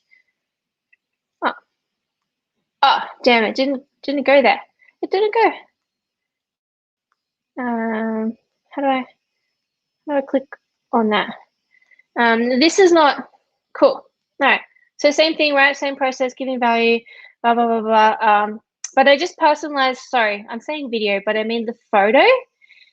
Oh, damn it, didn't go there. It didn't go. How do I click on that? This is not cool. No. So same thing, right? Same process, giving value, blah, blah, blah, blah. But I just personalized, sorry, I'm saying video, but I mean the photo.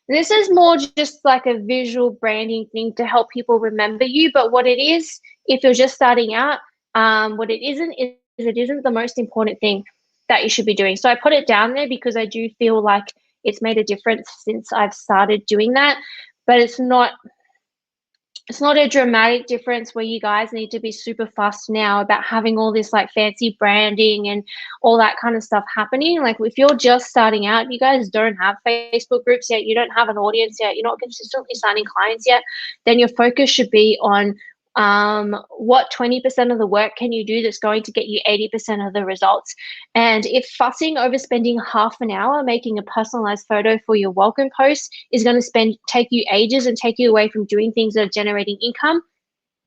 This is more just like a visual branding thing to help people remember you. But what it is, if you're just starting out, what it isn't is it isn't the most important thing that you should be doing. So I put it down there because I do feel like it's made a difference since I've started doing that. But it's not a dramatic difference where you guys need to be super fussed now about having all this like fancy branding and all that kind of stuff happening. Like, if you're just starting out, you guys don't have Facebook groups yet, you don't have an audience yet, you're not consistently signing clients yet, then your focus should be on what 20% of the work can you do that's going to get you 80% of the results. And if fussing over spending half an hour making a personalized photo for your welcome post is going to take you ages and take you away from doing things that are generating income,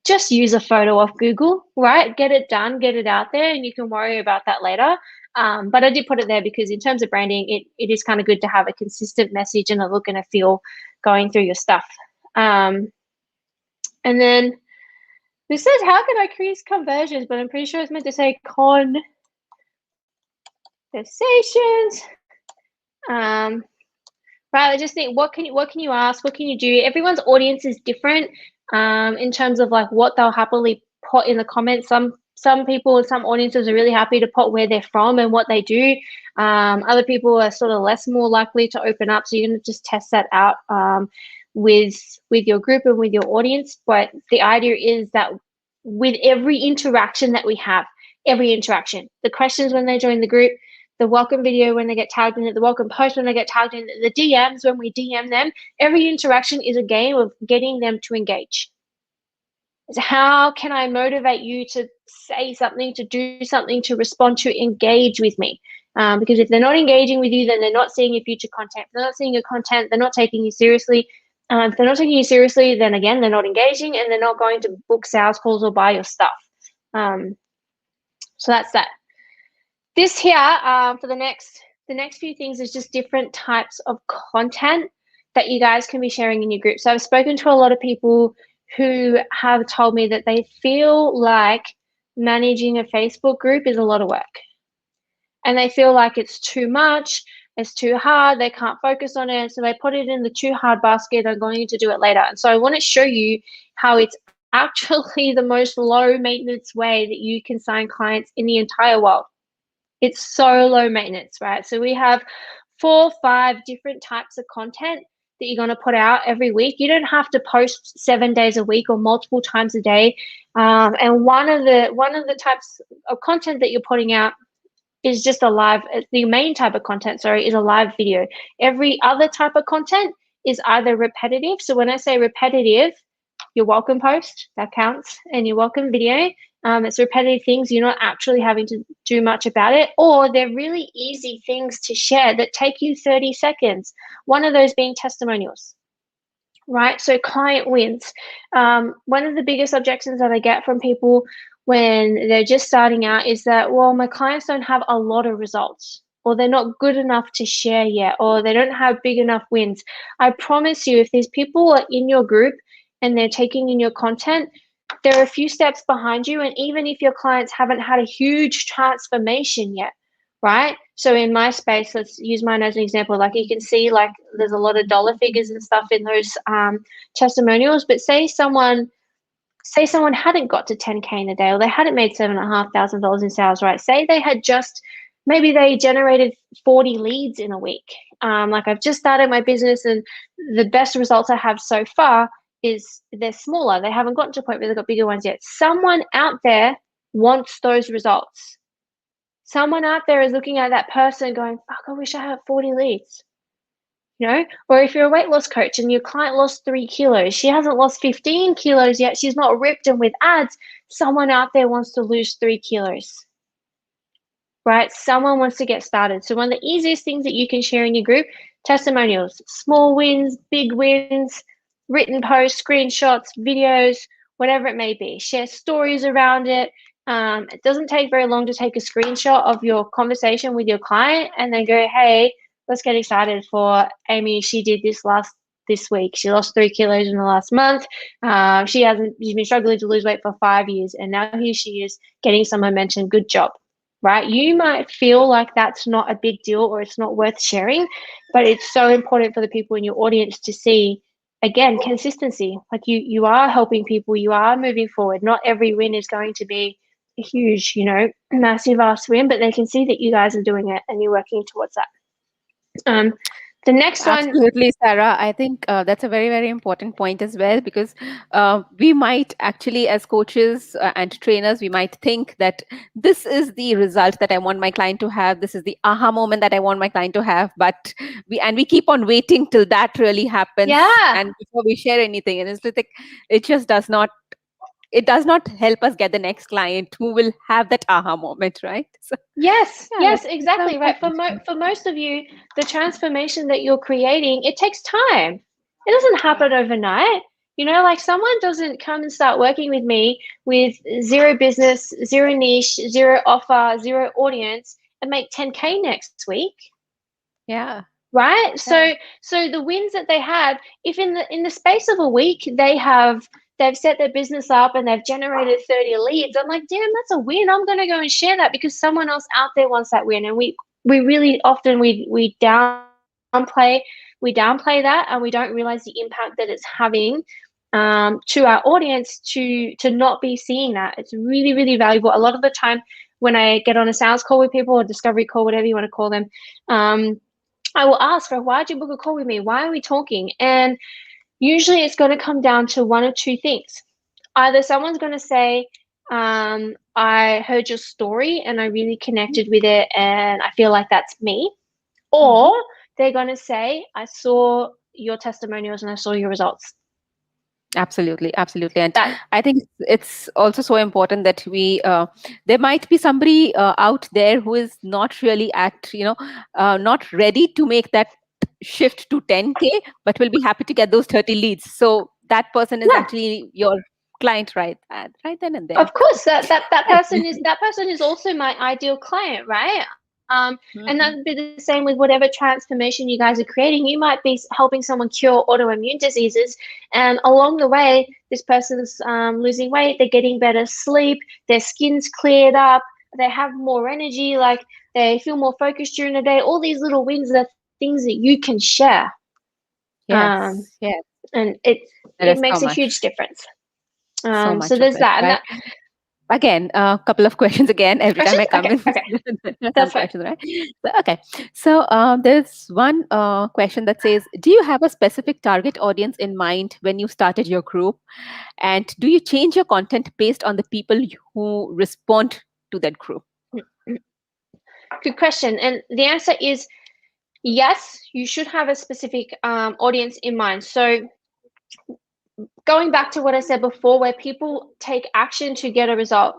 just use a photo off Google, right? Get it done, get it out there, and you can worry about that later. But I did put it there because in terms of branding, it is kind of good to have a consistent message and a look and a feel going through your stuff. And then this says, how can I increase conversions? But I'm pretty sure it's meant to say conversations. Right, I just think, what can you ask? What can you do? Everyone's audience is different in terms of like what they'll happily put in the comments. Some people and some audiences are really happy to put where they're from and what they do. Other people are sort of more likely to open up. So you're going to just test that out with your group and with your audience. But the idea is that with every interaction that we have, the questions when they join the group, the welcome video when they get tagged in it, the welcome post when they get tagged in it, the DMs when we DM them, every interaction is a game of getting them to engage. It's how can I motivate you to say something, to do something, to respond, to engage with me? Because if they're not engaging with you, then they're not seeing your future content. If they're not seeing your content, they're not taking you seriously. If they're not taking you seriously, then again, they're not engaging and they're not going to book sales calls or buy your stuff. So that's that. This here, for the next few things is just different types of content that you guys can be sharing in your group. So I've spoken to a lot of people who have told me that they feel like managing a Facebook group is a lot of work. And they feel like it's too much, it's too hard, they can't focus on it, so they put it in the too hard basket, I'm going to do it later. And so I want to show you how it's actually the most low maintenance way that you can sign clients in the entire world. It's so low maintenance, right? So we have 4 or 5 different types of content that you're going to put out every week. You don't have to post 7 days a week or multiple times a day. And one of the types of content that you're putting out is just a live. The main type of content, sorry, is a live video. Every other type of content is either repetitive. So when I say repetitive, your welcome post, that counts, and your welcome video. It's repetitive things. You're not actually having to do much about it, or they're really easy things to share that take you 30 seconds. One of those being testimonials, right? So client wins. One of the biggest objections that I get from people when they're just starting out is that, well, my clients don't have a lot of results, or they're not good enough to share yet, or they don't have big enough wins. I promise you, if these people are in your group and they're taking in your content, there are a few steps behind you. And even if your clients haven't had a huge transformation yet, right? So in my space, let's use mine as an example. Like you can see, like there's a lot of dollar figures and stuff in those testimonials. But say someone hadn't got to 10K in a day, or they hadn't made $7,500 in sales, right? Say they had just, maybe they generated 40 leads in a week. Like I've just started my business and the best results I have so far is they're smaller. They haven't gotten to a point where they've got bigger ones yet. Someone out there wants those results. Someone out there is looking at that person going, fuck, I wish I had 40 leads. You know, or if you're a weight loss coach and your client lost 3 kilos, she hasn't lost 15 kilos yet, she's not ripped and with ads, someone out there wants to lose 3 kilos, right? Someone wants to get started. So one of the easiest things that you can share in your group, testimonials, small wins, big wins, written posts, screenshots, videos, whatever it may be. Share stories around it. It doesn't take very long to take a screenshot of your conversation with your client and then go, hey, let's get excited for Amy. She did this week. She lost 3 kilos in the last month. She's been struggling to lose weight for 5 years, and now here she is getting some momentum. Good job, right? You might feel like that's not a big deal or it's not worth sharing, but it's so important for the people in your audience to see. Again, consistency. Like you are helping people. You are moving forward. Not every win is going to be a huge, massive ass win, but they can see that you guys are doing it and you're working towards that. The next one.
Absolutely, Sarah. I think that's a very, very important point as well, because we might actually, as coaches and trainers, we might think that this is the result that I want my client to have. This is the aha moment that I want my client to have. But we keep on waiting till that really happens,
Yeah.
and before we share anything, and it's like it just does not. It does not help us get the next client who will have that aha moment, right? So,
Yes,
yeah,
yes,
that's so
exactly right.
important.
For most of you, the transformation that you're creating, it takes time. It doesn't happen overnight. Like someone doesn't come and start working with me with zero business, zero niche, zero offer, zero audience, and make 10K next week.
Yeah.
Right?
Yeah.
So the wins that they have, if in the space of a week they've set their business up and they've generated 30 leads, I'm like, damn, that's a win. I'm going to go and share that because someone else out there wants that win. And we really often we downplay that, and we don't realize the impact that it's having to our audience to not be seeing that. It's really, really valuable. A lot of the time when I get on a sales call with people, or discovery call, whatever you want to call them, I will ask her, why'd you book a call with me? Why are we talking? And usually it's going to come down to one or two things. Either someone's going to say, I heard your story and I really connected with it and I feel like that's me. Or they're going to say, I saw your testimonials and I saw your results.
Absolutely, absolutely. And
That
I think it's also so important that there might be somebody out there who is not really not ready to make that shift to 10K, but will be happy to get those 30 leads. So that person is
yeah,
actually your client right then and there.
of course, that
Right.
person is also my ideal client, right? And that
Mhm.
would be the same with whatever transformation you guys are creating. You might be helping someone cure autoimmune diseases, and along the way, this person's losing weight, they're getting better sleep, their skin's cleared up, they have more energy, like they feel more focused during the day. All these little wins are things that you can share, um,
Yes, yes.
and
There
it
is so
makes a huge
much,
difference.
so
So
much of
there's
it,
that, and
right?
that
Again, a couple of questions again every time
questions.
I come
Okay,
in.
okay,
There are some
that's fine.
questions, right? Okay. So there's one question that says, do you have a specific target audience in mind when you started your group? And do you change your content based on the people who respond to that group?
Good question. And the answer is yes, you should have a specific audience in mind. So, going back to what I said before, where people take action to get a result,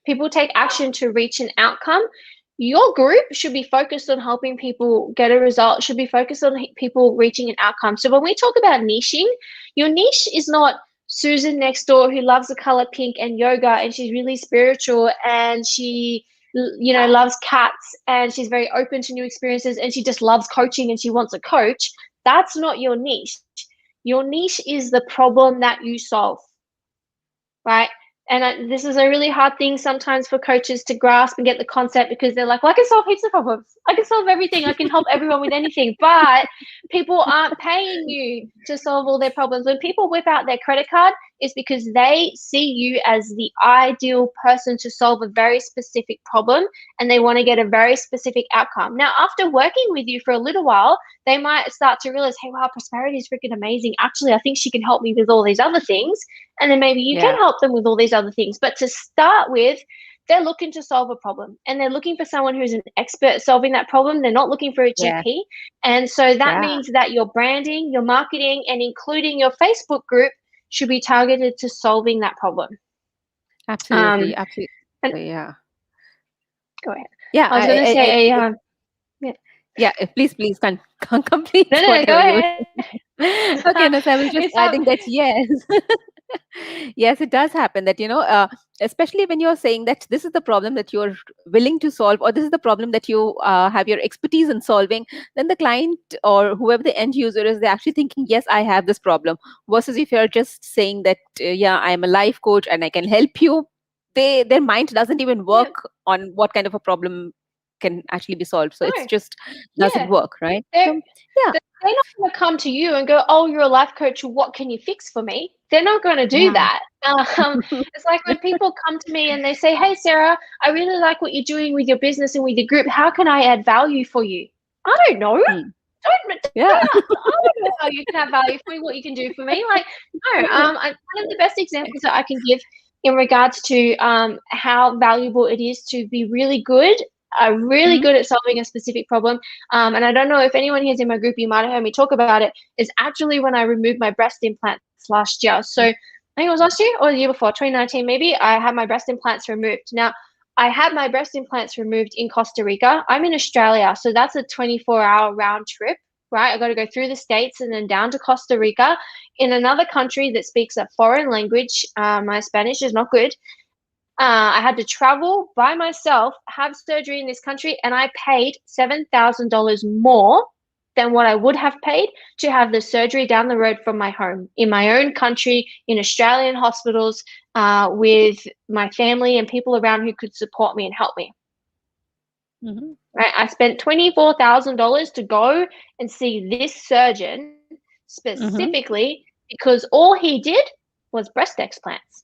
people take action to reach an outcome. Your group should be focused on helping people get a result, should be focused on people reaching an outcome. So, when we talk about niching, your niche is not Susan next door who loves the color pink and yoga and she's really spiritual and she loves cats and she's very open to new experiences and she just loves coaching and she wants a coach. That's not your niche. Your niche is the problem that you solve, right? And this is a really hard thing sometimes for coaches to grasp and get the concept, because they're like, well, I can solve heaps of problems. I can solve everything. I can help everyone with anything. But people aren't paying you to solve all their problems. When people whip out their credit card, it's because they see you as the ideal person to solve a very specific problem and they want to get a very specific outcome. Now, after working with you for a little while, they might start to realize, hey, wow, Prosperity is freaking amazing. Actually, I think she can help me with all these other things. And then maybe you can
Yeah.
help them with all these other things. But to start with, they're looking to solve a problem and they're looking for someone who's an expert at solving that problem. They're not looking for a
Yeah.
GP. And so that
Yeah.
means that your branding, your marketing, and including your Facebook group should be targeted to solving that problem. Um,
Absolutely. Absolutely.
and
Yeah.
go ahead.
Yeah.
I was going to say yeah.
Yeah. Please complete
No, no, go
whatever you were
ahead.
saying. Okay. No, so I was just
It's
adding that yes. Yes, it does happen that, especially when you're saying that this is the problem that you're willing to solve, or this is the problem that you have your expertise in solving, then the client or whoever the end user is, they're actually thinking, yes, I have this problem. Versus if you're just saying that, yeah, I'm a life coach and I can help you, their mind doesn't even
yeah,
work on what kind of a problem can actually be solved. So it's
no,
just doesn't
yeah.
work, right?
They're
So, yeah,
they're not going to come to you and go, "Oh, you're a life coach. What can you fix for me?" They're not going to do
yeah.
that. It's like when people come to me and they say, "Hey, Sarah, I really like what you're doing with your business and with your group. How can I add value for you?" I don't know.
Hmm.
Don't
Yeah.
ask. I don't know how you can add value for me. What you can do for me? Like, no. One of the best examples that I can give in regards to how valuable it is to be really
Mhm.
good at solving a specific problem. And I don't know if anyone here's in my group, you might have heard me talk about it, is actually when I removed my breast implants last year. So I think it was last year or the year before, 2019 maybe, I had my breast implants removed. Now, I had my breast implants removed in Costa Rica. I'm in Australia, so that's a 24-hour round trip, right? I got to go through the States and then down to Costa Rica in another country that speaks a foreign language. My Spanish is not good. I had to travel by myself, have surgery in this country, and I paid $7,000 more than what I would have paid to have the surgery down the road from my home in my own country, in Australian hospitals, with my family and people around who could support me and help me.
Mhm.
Right? I spent $24,000 to go and see this surgeon
Mhm.
specifically because all he did was breast explants.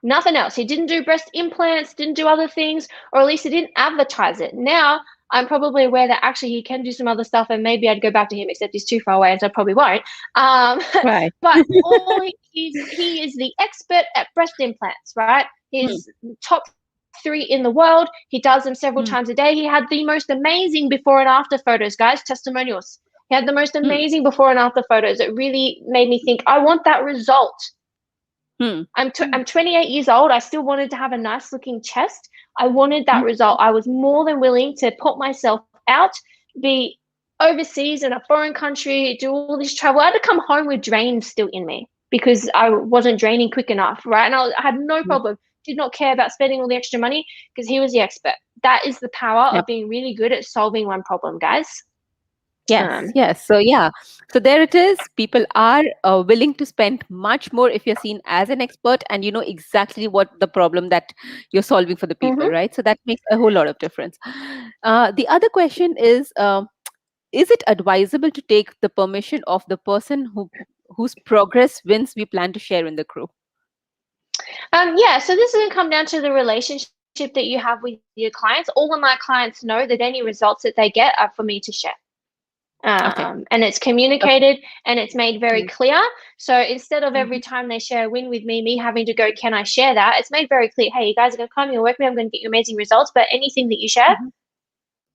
Nothing else. He didn't do breast implants, didn't do other things, or at least he didn't advertise it. Now I'm probably aware that actually he can do some other stuff, and maybe I'd go back to him, except he's too far away, and so I probably won't. Um,
Right.
but he is the expert at breast implants, right?
Hmm.
He's top three in the world. He does them several
Hmm.
times a day. He had the most amazing before and after photos, guys, testimonials. He had the most
Hmm.
amazing before and after photos. It really made me think, I want that result.
Hmm.
I'm 28 years old. I still wanted to have a nice looking chest. I wanted that result. I was more than willing to put myself out, be overseas in a foreign country, do all this travel. I had to come home with drains still in me because I wasn't draining quick enough, right? And I had no problem, did not care about spending all the extra money because he was the expert. That is the power
Yep.
of being really good at solving one problem, guys.
Yes, yes. So yeah, so there it is. People are willing to spend much more if you're seen as an expert and you know exactly what the problem that you're solving for the people,
Mm-hmm.
right? So that makes a whole lot of difference. The other question is it advisable to take the permission of the person whose progress wins we plan to share in the group?
Yeah, so this is going to come down to the relationship that you have with your clients. All of my clients know that any results that they get are for me to share.
Okay.
And it's
Okay.
communicated and it's made very
Mm-hmm.
clear. So instead of every time they share a win with me having to go, can I share that? It's made very clear, hey, you guys are going to come, you'll work with me, I'm going to get you amazing results, but anything that you share,
Mm-hmm.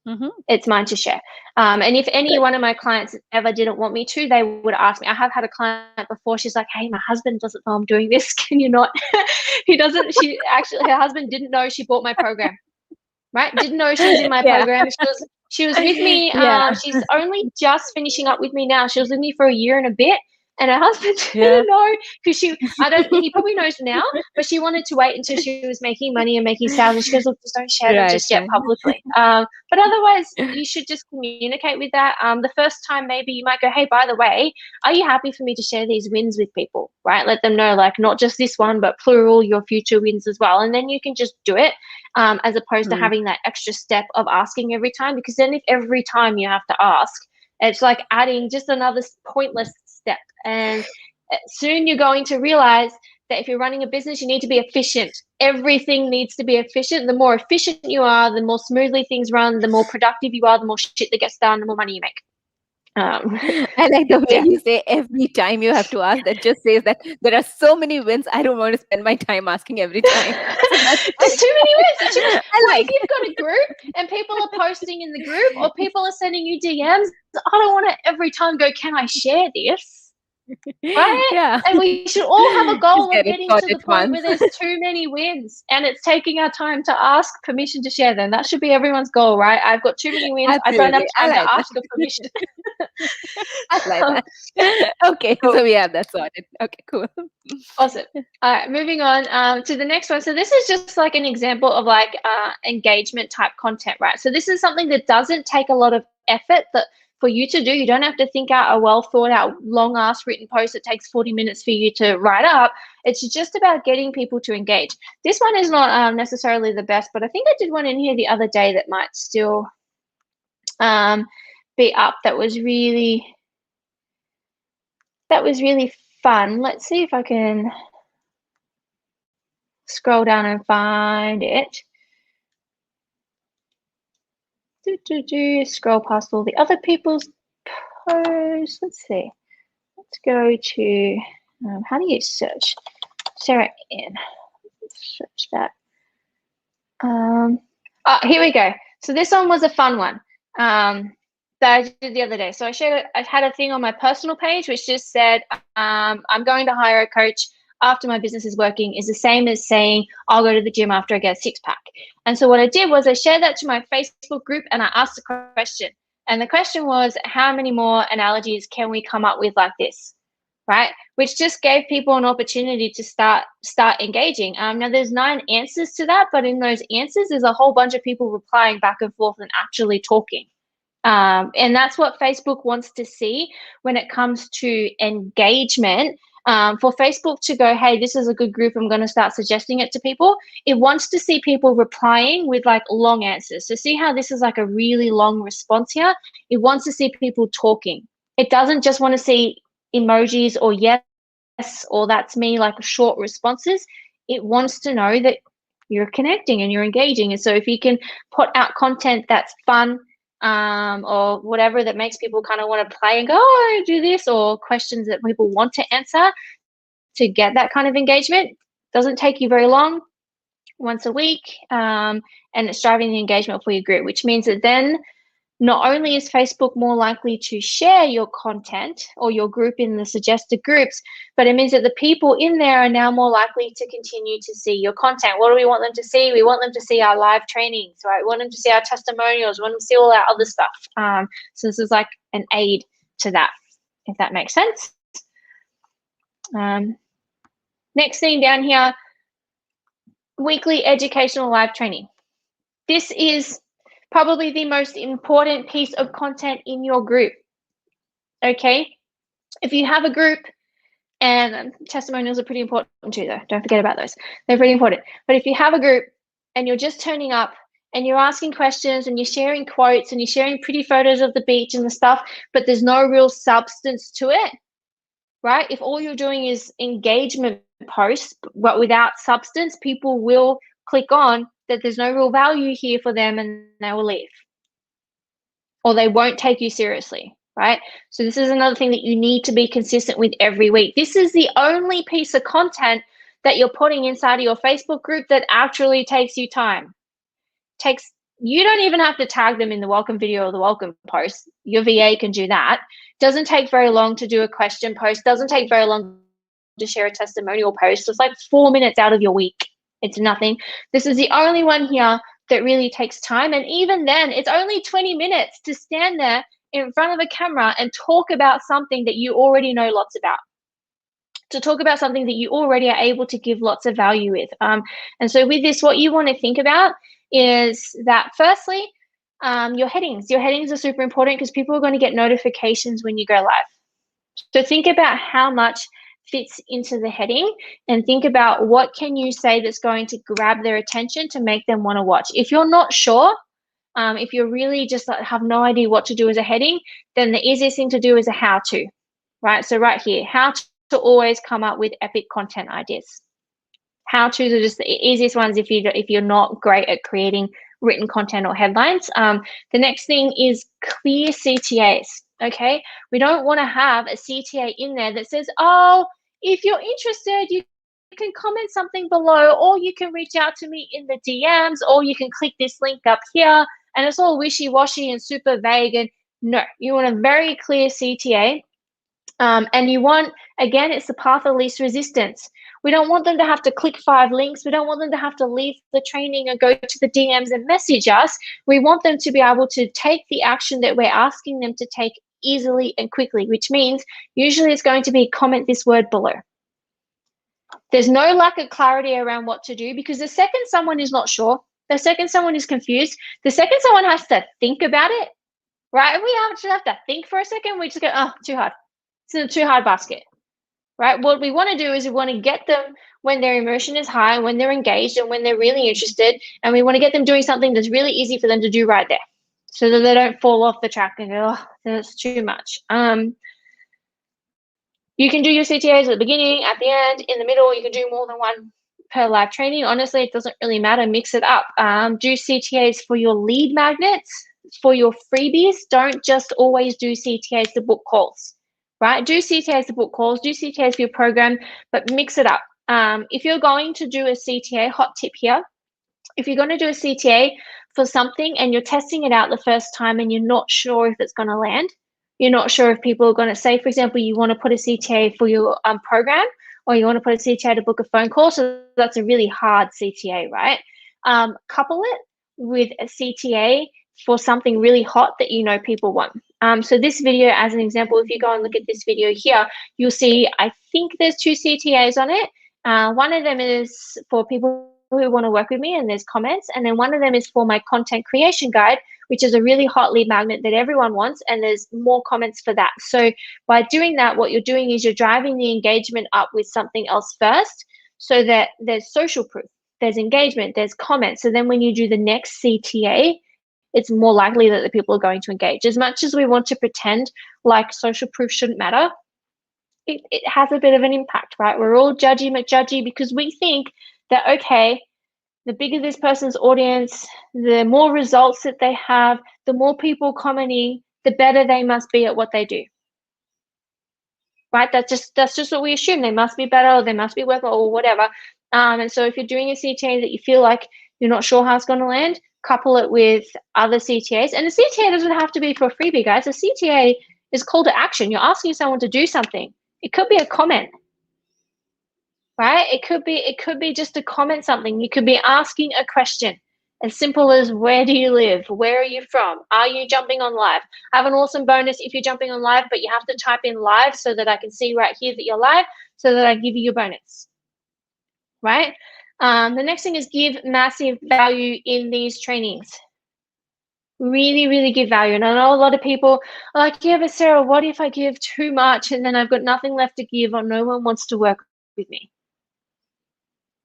Mm-hmm.
it's mine to share. And if any
Good.
one of my clients ever didn't want me to, they would ask me. I have had a client before, she's like, hey, my husband doesn't know I'm doing this. Can you not? Her husband didn't know she bought my program, right? Didn't know she was in my
Yeah.
program. She was with me.
Yeah.
She's only just finishing up with me now. She was with me for a year and a bit, and her husband
Yeah.
didn't know because he probably knows now, but she wanted to wait until she was making money and making sales. And she goes, look, just don't share them
Right.
just yet
Right.
publicly. But otherwise, you should just communicate with that. The first time, maybe you might go, hey, by the way, are you happy for me to share these wins with people, right? Let them know, like, not just this one, but plural, your future wins as well. And then you can just do it. As opposed to
Mm.
having that extra step of asking every time, because then if every time you have to ask, it's like adding just another pointless step. And soon you're going to realize that if you're running a business, you need to be efficient. Everything needs to be efficient. The more efficient you are, the more smoothly things run, the more productive you are, the more shit that gets done, the more money you make.
I like the way
Yeah.
you say every time you have to ask. That just says that there are so many wins. I don't want to spend my time asking every time. So that's
There's too many wins. There's too many.
I
Well, if
like.
you've got a group and people are posting in the group or people are sending you DMs, I don't want to every time go, can I share this? Right?
Yeah.
And we should all have a
Just
goal of
get it
getting to
sorted
the point where
once.
there's too many wins and it's taking our time to ask permission to share them. That should be everyone's goal, right? I've got too many wins. I don't have
Absolutely. I
time to
like that.
ask for permission.
I like
Um,
that. Okay,
cool.
so we have that sorted. Okay, cool.
Awesome. All right, moving on to the next one. So this is just like an example of like engagement type content, right? So this is something that doesn't take a lot of effort that for you to do. You don't have to think out a well thought out, long ass written post that takes 40 minutes for you to write up. It's just about getting people to engage. This one is not necessarily the best, but I think I did one in here the other day that might still be up. That was really fun. Let's see if I can scroll down and find it. Scroll past all the other people's posts. Let's see. Let's go to how do you search? Sarah Ann. Let's search that. Here we go. So this one was a fun one that I did the other day. So I had a thing on my personal page which just said, I'm going to hire a coach after my business is working is the same as saying I'll go to the gym after I get a six pack. And so what I did was I shared that to my Facebook group and I asked a question. And the question was, how many more analogies can we come up with like this? Right? Which just gave people an opportunity to start engaging. Now there's 9 answers to that, but in those answers, there's a whole bunch of people replying back and forth and actually talking. And that's what Facebook wants to see when it comes to engagement. For Facebook to go, hey, this is a good group, I'm going to start suggesting it to people. It wants to see people replying with like long answers. So see how this is like a really long response here? It wants to see people talking. It doesn't just want to see emojis or yes or that's me, like short responses. It wants to know that you're connecting and you're engaging. And so if you can put out content that's fun, or whatever that makes people kind of want to play and go, oh, do this, or questions that people want to answer to get that kind of engagement. Doesn't take you very long, once a week, and it's driving the engagement for your group, which means that then not only is Facebook more likely to share your content or your group in the suggested groups, but it means that the people in there are now more likely to continue to see your content. What do we want them to see? We want them to see our live trainings, right? We want them to see our testimonials. We want them to see all our other stuff. So this is like an aid to that, if that makes sense. Next thing down here, weekly educational live training. This is probably the most important piece of content in your group. Okay, if you have a group, and testimonials are pretty important too, though. Don't forget about those. They're pretty important. But if you have a group and you're just turning up and you're asking questions and you're sharing quotes and you're sharing pretty photos of the beach and the stuff, but there's no real substance to it, right? If all you're doing is engagement posts, but without substance, people will click on that there's no real value here for them and they will leave. Or they won't take you seriously, right? So this is another thing that you need to be consistent with every week. This is the only piece of content that you're putting inside of your Facebook group that actually takes you time. You don't even have to tag them in the welcome video or the welcome post. Your VA can do that. Doesn't take very long to do a question post. Doesn't take very long to share a testimonial post. It's like 4 minutes out of your week. It's nothing. This is the only one here that really takes time. And even then, it's only 20 minutes to stand there in front of a camera and talk about something that you already know lots about. To talk about something that you already are able to give lots of value with. And so with this, what you want to think about is that firstly, your headings. Your headings are super important because people are going to get notifications when you go live. So think about how much fits into the heading and think about what can you say that's going to grab their attention to make them want to watch. If you're not sure, if you're really just have no idea what to do as a heading, then the easiest thing to do is a how-to, right? So right here, how to always come up with epic content ideas. How-tos are just the easiest ones if you're not great at creating written content or headlines. The next thing is clear CTAs. Okay, we don't want to have a CTA in there that says, oh, if you're interested, you can comment something below, or you can reach out to me in the DMs, or you can click this link up here, and it's all wishy-washy and super vague. And no, you want a very clear CTA. And you want, again, it's the path of least resistance. We don't want them to have to click 5 links. We don't want them to have to leave the training and go to the DMs and message us. We want them to be able to take the action that we're asking them to take easily and quickly, which means usually it's going to be comment this word below. There's no lack of clarity around what to do, because the second someone is not sure, the second someone is confused, the second someone has to think about it, right? And we actually have to think for a second. We just go, oh, too hard. It's in a too hard basket, right? What we want to do is we want to get them when their emotion is high, when they're engaged, and when they're really interested, and we want to get them doing something that's really easy for them to do right there, so that they don't fall off the track and go, oh, that's too much. You can do your CTAs at the beginning, at the end, in the middle. You can do more than one per live training. Honestly, it doesn't really matter. Mix it up. Do CTAs for your lead magnets, for your freebies. Don't just always do CTAs to book calls, right? Do CTAs to book calls. Do CTAs for your program, but mix it up. If you're going to do a CTA, hot tip here, if you're going to do a CTA for something and you're testing it out the first time and you're not sure if it's going to land, you're not sure if people are going to say, for example, you want to put a CTA for your program, or you want to put a CTA to book a phone call. So that's a really hard CTA, right? Couple it with a CTA for something really hot that you know people want. So this video, as an example, if you go and look at this video here, you'll see, I think there's 2 CTAs on it. One of them is for people who want to work with me, and there's comments. And then one of them is for my content creation guide, which is a really hot lead magnet that everyone wants, and there's more comments for that. So by doing that, what you're doing is you're driving the engagement up with something else first, so that there's social proof, there's engagement, there's comments. So then when you do the next CTA, it's more likely that the people are going to engage. As much as we want to pretend like social proof shouldn't matter, it has a bit of an impact, right? We're all judgy McJudgy because we think that, okay, the bigger this person's audience, the more results that they have, the more people commenting, the better they must be at what they do, right? That's just what we assume. They must be better, or they must be worth, or whatever. And so if you're doing a CTA that you feel like you're not sure how it's going to land, couple it with other CTAs. And a CTA doesn't have to be for a freebie, guys. A CTA is call to action. You're asking someone to do something. It could be a comment, right? It could be just to comment something. You could be asking a question as simple as, where do you live? Where are you from? Are you jumping on live? I have an awesome bonus if you're jumping on live, but you have to type in live so that I can see right here that you're live, so that I give you your bonus, right? The next thing is give massive value in these trainings. Really, really give value. And I know a lot of people are like, yeah, but Sarah, what if I give too much and then I've got nothing left to give, or no one wants to work with me?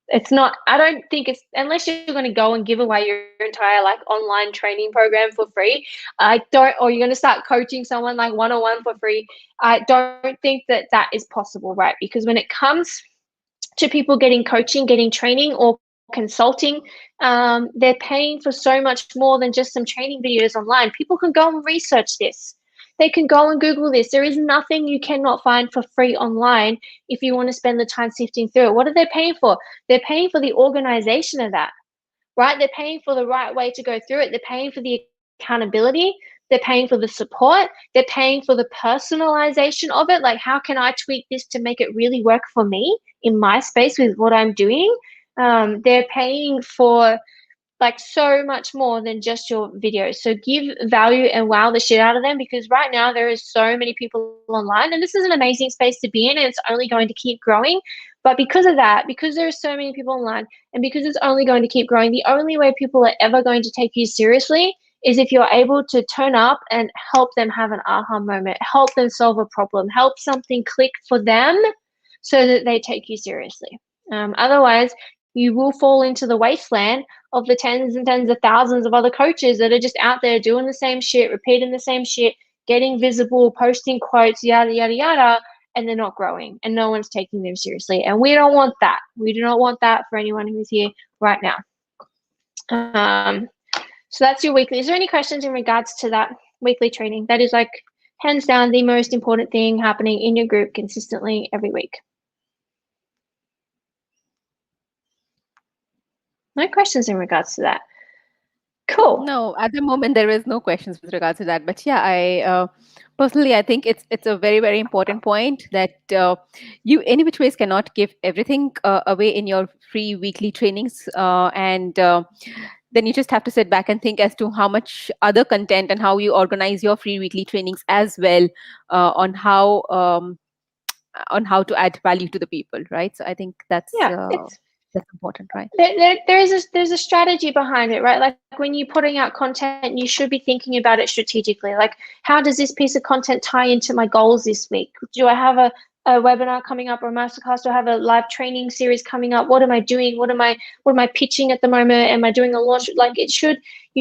It's not, I don't think it's, unless you're going to go and give away your entire like online training program for free, or you're going to start coaching someone like one-on-one for free, I don't think that that is possible, right? Because when it comes to people getting coaching, getting training, or consulting, they're paying for so much more than just some training videos online. People can go and research this. They can go and Google this. There is nothing you cannot find for free online if you want to spend the time sifting through it. What are they paying for? They're paying for the organization of that, right? They're paying for the right way to go through it. They're paying for the accountability. They're paying for the support. They're paying for the personalization of it. Like, how can I tweak this to make it really work for me in my space with what I'm doing? They're paying for like so much more than just your videos. So give value and wow the shit out of them, because right now there is so many people online, and this is an amazing space to be in, and it's only going to keep growing. But because of that, because there are so many people online, and because it's only going to keep growing, the only way people are ever going to take you seriously is if you're able to turn up and help them have an aha moment, help them solve a problem, help something click for them so that they take you seriously. Otherwise, you will fall into the wasteland of the tens and tens of thousands of other coaches that are just out there doing the same shit, repeating the same shit, getting visible, posting quotes, yada, yada, yada, and they're not growing and no one's taking them seriously. And we don't want that. We do not want that for anyone who's here right now. So that's your weekly. Is there any questions in regards to that weekly training? That is like hands down the most important thing happening in your group consistently every week. No questions in regards to that. Cool.
No, at the moment there is no questions with regards to that. But yeah, I personally I think it's a very, very important point that you any which ways cannot give everything away in your free weekly trainings, and then you just have to sit back and think as to how much other content and how you organize your free weekly trainings as well, on how to add value to the people, right? So I think that's important, right?
There's a strategy behind it, right? Like when you're putting out content, you should be thinking about it strategically. Like, how does this piece of content tie into my goals this week? Do I have a webinar coming up or a masterclass? Do I have a live training series coming up? What am I doing? What am I pitching at the moment? Am I doing a launch? Like, you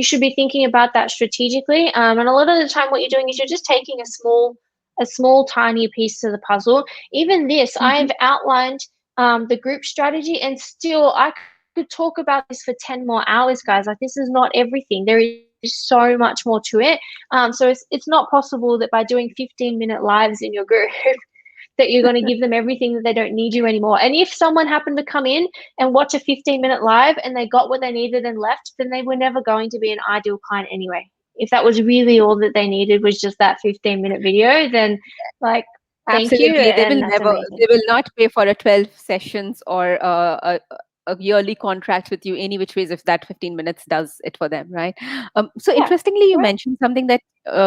should be thinking about that strategically. And a lot of the time what you're doing is you're just taking a small tiny piece of the puzzle. Even this, I've outlined the group strategy, and still I could talk about this for 10 more hours, guys. Like, this is not everything. There is so much more to it. So it's not possible that by doing 15-minute lives in your group that you're going to give them everything that they don't need you anymore. And if someone happened to come in and watch a 15-minute live and they got what they needed and left, then they were never going to be an ideal client anyway. If that was really all that they needed was just that 15-minute video, then like, thank you.
Absolutely. They will
And that's amazing.
they will not pay for a 12 sessions or a yearly contract with you any which ways if that 15 minutes does it for them, right? So interestingly, you mentioned something that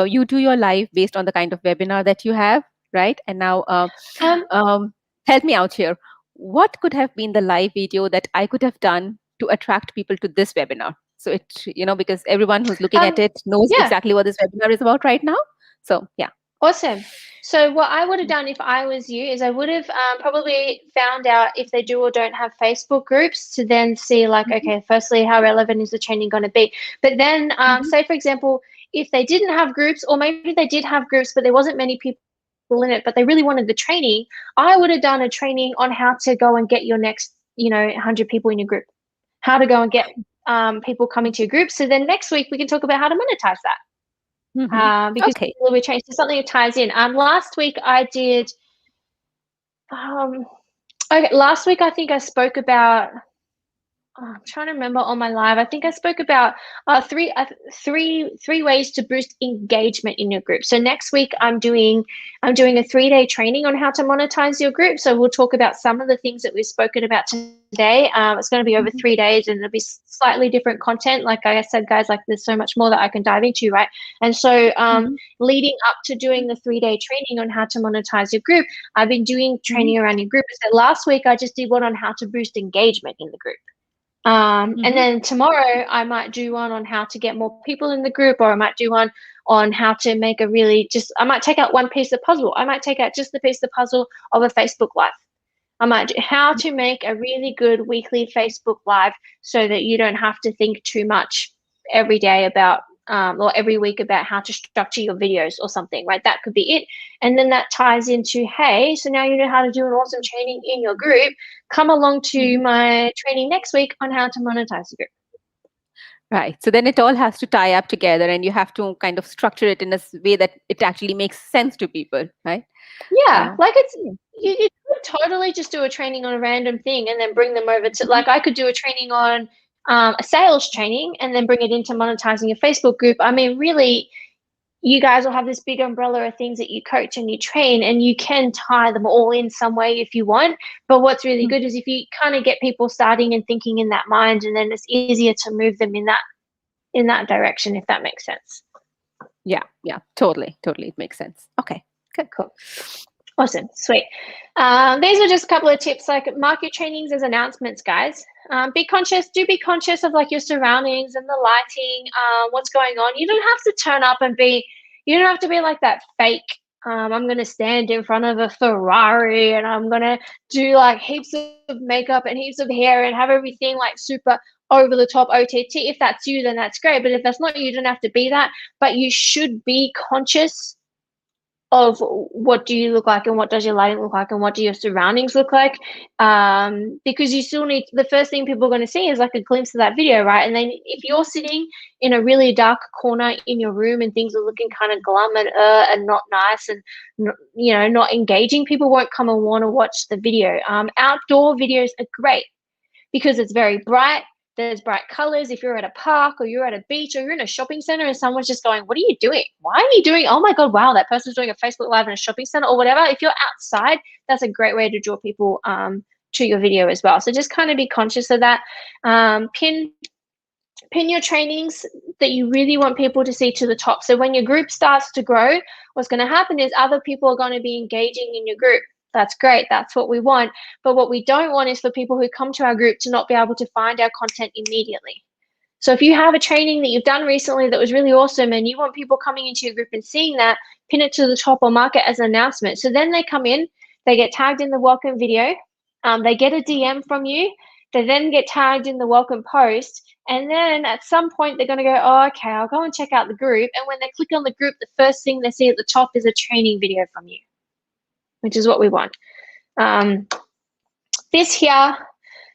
you do your live based on the kind of webinar that you have, right? And now help me out here. What could have been the live video that I could have done to attract people to this webinar? So because everyone who's looking at it knows exactly what this webinar is about right now. So yeah.
Awesome. So what I would have done if I was you is I would have probably found out if they do or don't have Facebook groups, to then see like, okay, firstly, how relevant is the training going to be? But then say, for example, if they didn't have groups, or maybe they did have groups, but there wasn't many people in it, but they really wanted the training, I would have done a training on how to go and get your next, 100 people in your group, how to go and get people coming to your group. So then next week we can talk about how to monetize that. Because we changed to something that ties in. Last week I did. Last week I think I spoke about. I'm trying to remember on my live. I think I spoke about three ways to boost engagement in your group. So next week I'm doing a 3-day training on how to monetize your group. So we'll talk about some of the things that we've spoken about today. It's going to be over 3 days, and it'll be slightly different content. Like I said, guys, like there's so much more that I can dive into, right? And so leading up to doing the 3-day training on how to monetize your group, I've been doing training around your group. So last week I just did one on how to boost engagement in the group. And then tomorrow I might do one on how to get more people in the group, or I might do one on how to make I might take out one piece of puzzle. I might take out just the piece of puzzle of a Facebook Live. I might do how to make a really good weekly Facebook Live so that you don't have to think too much every day about or every week about how to structure your videos or something, right? That could be it. And then that ties into, hey, so now you know how to do an awesome training in your group. Come along to my training next week on how to monetize your group.
Right. So then it all has to tie up together, and you have to kind of structure it in a way that it actually makes sense to people, right?
Yeah, like you could totally just do a training on a random thing and then bring them over to, like I could do a training on a sales training and then bring it into monetizing your Facebook group. I mean, really, you guys will have this big umbrella of things that you coach and you train, and you can tie them all in some way if you want. But what's really good is if you kind of get people starting and thinking in that mind, and then it's easier to move them in that direction, if that makes sense.
Yeah, totally. It makes sense. Okay, good.
Cool. Awesome, sweet. These are just a couple of tips, like mark your trainings as announcements, guys. Be conscious of like your surroundings and the lighting, what's going on. You don't have to turn up and you don't have to be like that fake, I'm going to stand in front of a Ferrari and I'm going to do like heaps of makeup and heaps of hair and have everything like super over the top OTT. If that's you, then that's great. But if that's not you, don't have to be that. But you should be conscious of what do you look like and what does your lighting look like and what do your surroundings look like, because you still need, the first thing people are going to see is like a glimpse of that video, right? And then if you're sitting in a really dark corner in your room and things are looking kind of glum and not nice and not engaging, people won't come and want to watch the video. Outdoor videos are great because it's very bright. There's bright colors. If you're at a park or you're at a beach or you're in a shopping center and someone's just going, what are you doing? Why are you doing? Oh my God, wow, that person's doing a Facebook Live in a shopping center or whatever. If you're outside, that's a great way to draw people to your video as well. So just kind of be conscious of that. Pin your trainings that you really want people to see to the top. So when your group starts to grow, what's going to happen is other people are going to be engaging in your group. That's great. That's what we want. But what we don't want is for people who come to our group to not be able to find our content immediately. So if you have a training that you've done recently that was really awesome and you want people coming into your group and seeing that, pin it to the top or mark it as an announcement. So then they come in, they get tagged in the welcome video, they get a DM from you, they then get tagged in the welcome post, and then at some point they're going to go, oh, okay, I'll go and check out the group. And when they click on the group, the first thing they see at the top is a training video from you, which is what we want. This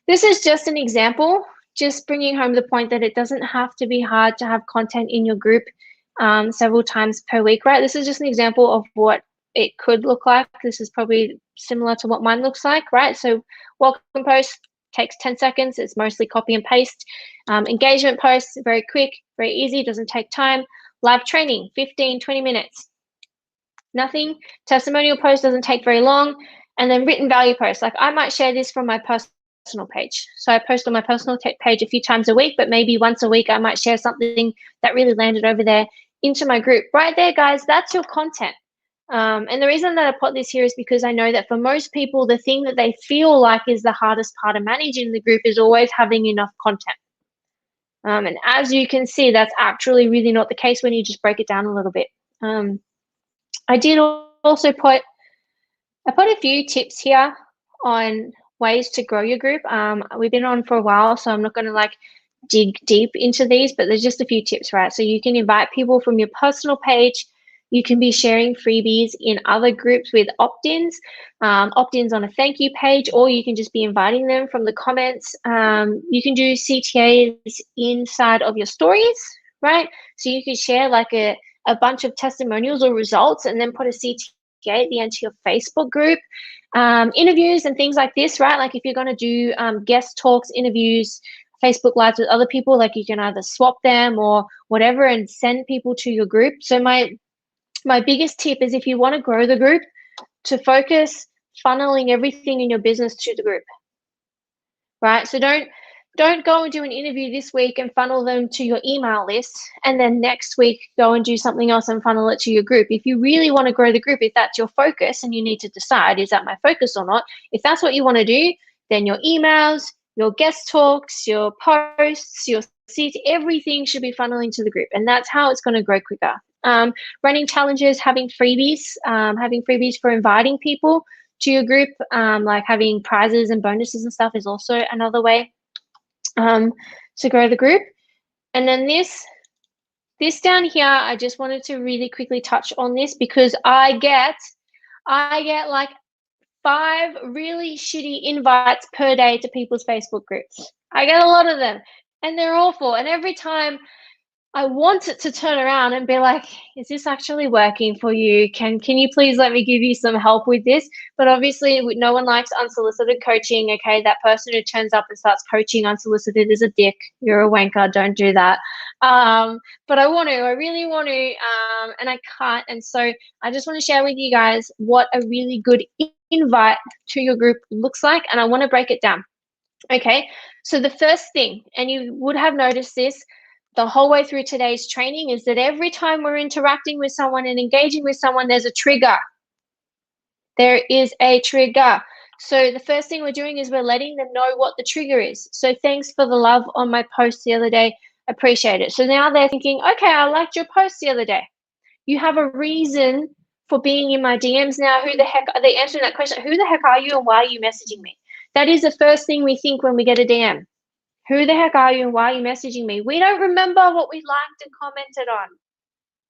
is just an example, just bringing home the point that it doesn't have to be hard to have content in your group several times per week, right? This is just an example of what it could look like. This is probably similar to what mine looks like, right? So welcome post takes 10 seconds. It's mostly copy and paste. Engagement posts, very quick, very easy, doesn't take time. Live training, 15, 20 minutes. Nothing. Testimonial post doesn't take very long. And then written value posts. Like I might share this from my personal page. So I post on my personal page a few times a week, but maybe once a week I might share something that really landed over there into my group. Right there, guys, that's your content. And the reason that I put this here is because I know that for most people, the thing that they feel like is the hardest part of managing the group is always having enough content. And as you can see, that's actually really not the case when you just break it down a little bit. I did also put a few tips here on ways to grow your group. We've been on for a while, so I'm not going to like dig deep into these, but there's just a few tips, right? So you can invite people from your personal page. You can be sharing freebies in other groups with opt-ins, opt-ins on a thank you page, or you can just be inviting them from the comments. You can do CTAs inside of your stories, right? So you can share like a bunch of testimonials or results and then put a CTA at the end to your Facebook group. Interviews and things like this, right? Like if you're going to do guest talks, interviews, Facebook Lives with other people, like you can either swap them or whatever and send people to your group. So my biggest tip is, if you want to grow the group, to focus funneling everything in your business to the group, right? So don't go and do an interview this week and funnel them to your email list, and then next week go and do something else and funnel it to your group. If you really want to grow the group, if that's your focus, and you need to decide, is that my focus or not? If that's what you want to do, then your emails, your guest talks, your posts, your seats, everything should be funneling to the group, and that's how it's going to grow quicker. Running challenges, having freebies for inviting people to your group, like having prizes and bonuses and stuff, is also another way to grow the group. And then this down here, I just wanted to really quickly touch on this, because I get like 5 really shitty invites per day to people's Facebook groups. I get a lot of them, and they're awful. And every time I want it to turn around and be like, is this actually working for you? Can you please let me give you some help with this? But obviously no one likes unsolicited coaching. Okay, that person who turns up and starts coaching unsolicited is a dick. You're a wanker. Don't do that. But I really want to, and I can't. And so I just want to share with you guys what a really good invite to your group looks like, and I want to break it down. Okay, so the first thing, and you would have noticed this the whole way through today's training, is that every time we're interacting with someone and engaging with someone, there's a trigger. There is a trigger. So the first thing we're doing is we're letting them know what the trigger is. So thanks for the love on my post the other day. Appreciate it. So now they're thinking, okay, I liked your post the other day. You have a reason for being in my DMs now. Who the heck are they answering that question? Who the heck are you and why are you messaging me? That is the first thing we think when we get a DM. Who the heck are you and why are you messaging me? We don't remember what we liked and commented on.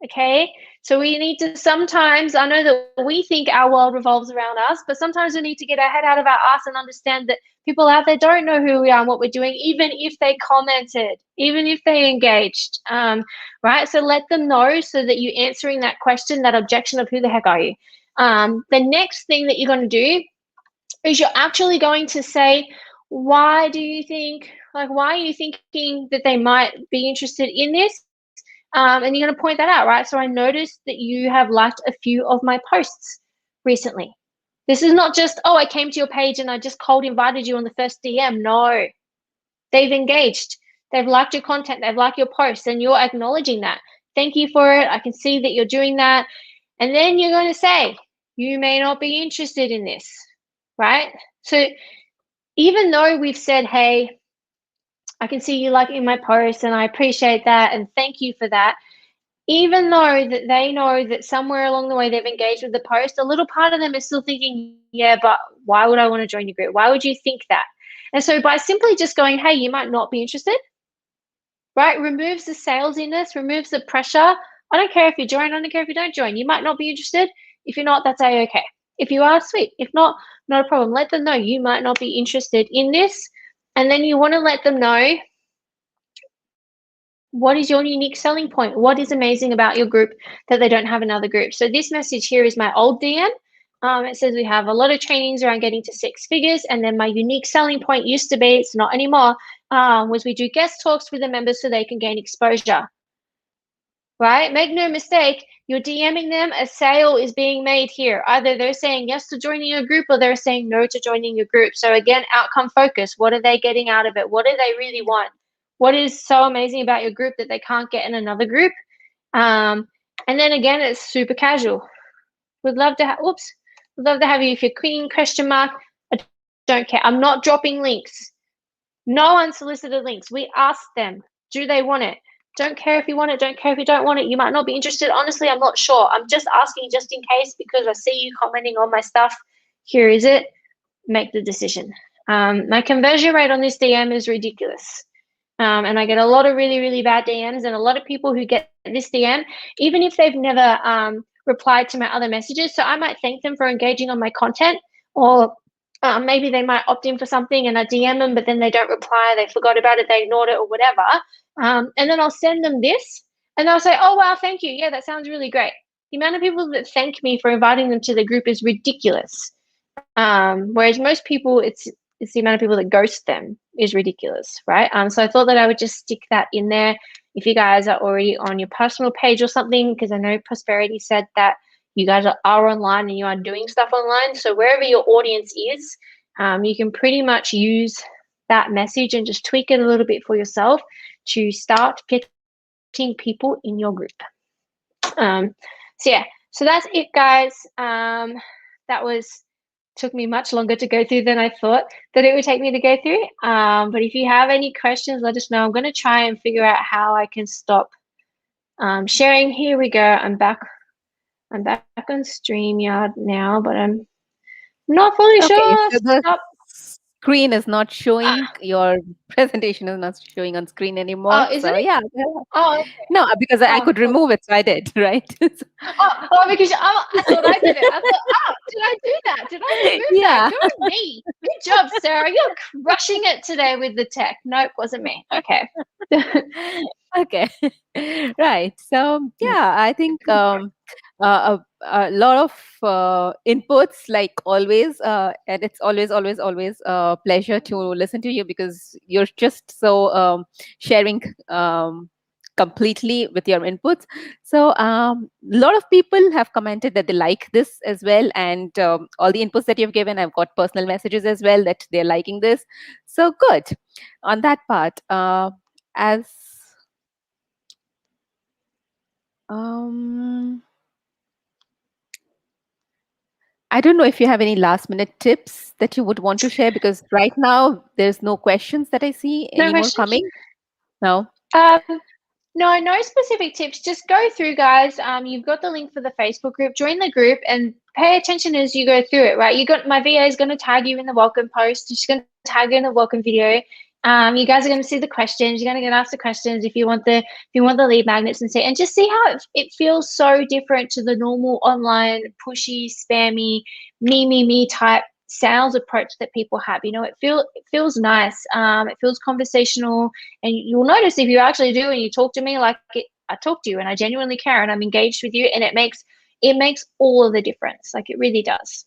Okay, so we need to sometimes, I know that we think our world revolves around us, but sometimes we need to get our head out of our ass and understand that people out there don't know who we are and what we're doing, even if they commented, even if they engaged, right? So let them know, so that you're answering that question, that objection of who the heck are you. The next thing that you're going to do is you're actually going to say, why are you thinking that they might be interested in this? And you're going to point that out, right? So I noticed that you have liked a few of my posts recently. This is not just, oh, I came to your page and I just cold invited you on the first DM. No, they've engaged. They've liked your content. They've liked your posts, and you're acknowledging that. Thank you for it. I can see that you're doing that. And then you're going to say, you may not be interested in this, right? So even though we've said, hey, I can see you liking my post and I appreciate that and thank you for that, even though that they know that somewhere along the way they've engaged with the post, a little part of them is still thinking, yeah, but why would I want to join your group? Why would you think that? And so by simply just going, hey, you might not be interested, right, removes the salesiness, removes the pressure. I don't care if you join, I don't care if you don't join. You might not be interested. If you're not, that's okay. If you are, sweet. If not, not a problem. Let them know you might not be interested in this. And then you want to let them know, what is your unique selling point? What is amazing about your group that they don't have another group? So this message here is my old DM. It says we have a lot of trainings around getting to 6 figures. And then my unique selling point used to be, it's not anymore, was we do guest talks with the members so they can gain exposure. Right? Make no mistake, you're DMing them, a sale is being made here. Either they're saying yes to joining your group or they're saying no to joining your group. So again, outcome focus. What are they getting out of it? What do they really want? What is so amazing about your group that they can't get in another group? And then again, it's super casual. We'd love to have you if you're queen, question mark. I don't care. I'm not dropping links. No unsolicited links. We ask them, do they want it? Don't care if you want it. Don't care if you don't want it. You might not be interested. Honestly, I'm not sure. I'm just asking just in case because I see you commenting on my stuff. Here is it. Make the decision. My conversion rate on this DM is ridiculous. And I get a lot of really, really bad DMs, and a lot of people who get this DM, even if they've never replied to my other messages. So I might thank them for engaging on my content, or maybe they might opt in for something and I DM them, but then they don't reply, they forgot about it, they ignored it or whatever. And then I'll send them this and they'll say, oh, wow, thank you. Yeah, that sounds really great. The amount of people that thank me for inviting them to the group is ridiculous. Whereas most people, it's it's the amount of people that ghost them is ridiculous, right? So I thought that I would just stick that in there if you guys are already on your personal page or something, because I know Prosperity said that you guys are online and you are doing stuff online. So wherever your audience is, you can pretty much use that message and just tweak it a little bit for yourself to start getting people in your group. So yeah, so that's it, guys. That was took me much longer to go through than I thought that it would take me to go through. But if you have any questions, let us know. I'm going to try and figure out how I can stop sharing. Here we go. I'm back on StreamYard now, but I'm not fully
Okay,
sure.
so the
Stop.
screen is not showing, your presentation is not showing on screen anymore.
Oh, isn't
So
it?
yeah,
Oh, okay.
no, because I
Oh,
could
cool.
remove it, so I did, right?
Because I thought I did it. I thought, did I do that? Did I remove that?
Yeah.
Go me. Good job, Sarah. You're crushing it today with the tech. Nope, wasn't me. Okay.
Okay. Right. So yeah, I think a lot of inputs, like always, and it's always a pleasure to listen to you, because you're just so sharing completely with your inputs. So a lot of people have commented that they like this as well, and all the inputs that you've given, I've got personal messages as well that they're liking this. So good on that part. As I don't know if you have any last minute tips that you would want to share, because right now there's no questions that I see
No
anymore
questions?
coming. No.
Um, no specific tips. Just go through, guys. You've got the link for the Facebook group. Join the group and pay attention as you go through it, right? You got my VA is going to tag you in the welcome post. She's going to tag you in the welcome video. You guys are going to see the questions. You're going to get asked the questions if you want the lead magnets and just see how it feels so different to the normal online pushy, spammy, me type sales approach that people have. It feels nice. It feels conversational, and you'll notice if you actually do and you talk to me like I talk to you and I genuinely care and I'm engaged with you, and it makes all of the difference. Like, it really does.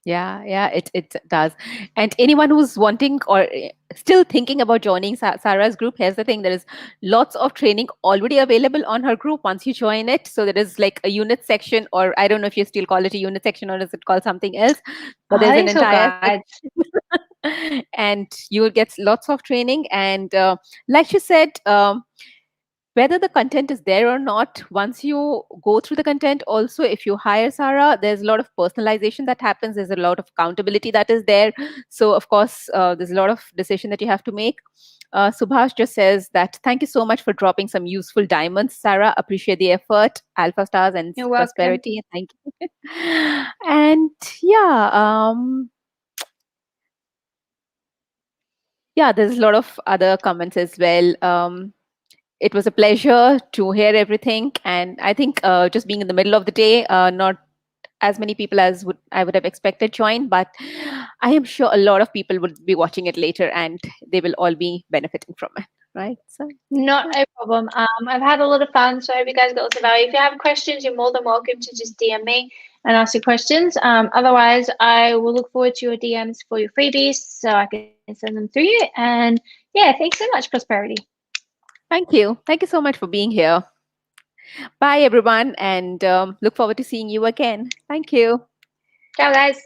Yeah, it does. And anyone who's wanting or still thinking about joining Sarah's group, here's the thing: there is lots of training already available on her group once you join it. So there is like a unit section, or I don't know if you still call it a unit section or is it called something else, but there's
I
an
think so,
entire
guys.
and you will get lots of training. And like you said, whether the content is there or not, once you go through the content, also if you hire Sarah, there's a lot of personalization that happens. There's a lot of accountability that is there. So of course, there's a lot of decision that you have to make. Subhash just says that thank you so much for dropping some useful diamonds, Sarah. Appreciate the effort. Alpha stars and
You're welcome.
prosperity. Thank you. And yeah, yeah, there's a lot of other comments as well. It was a pleasure to hear everything, and I think just being in the middle of the day, not as many people as I would have expected join, but I am sure a lot of people would be watching it later, and they will all be benefiting from it, right? So
Not
yeah.
a problem. I've had a lot of fun, so I hope you guys got lots of value. If you have questions, you're more than welcome to just DM me and ask your questions. Otherwise, I will look forward to your DMs for your freebies so I can send them through you. And yeah, thanks so much, Prosperity.
Thank you so much for being here. Bye everyone, and look forward to seeing you again. Thank you.
Ciao, guys.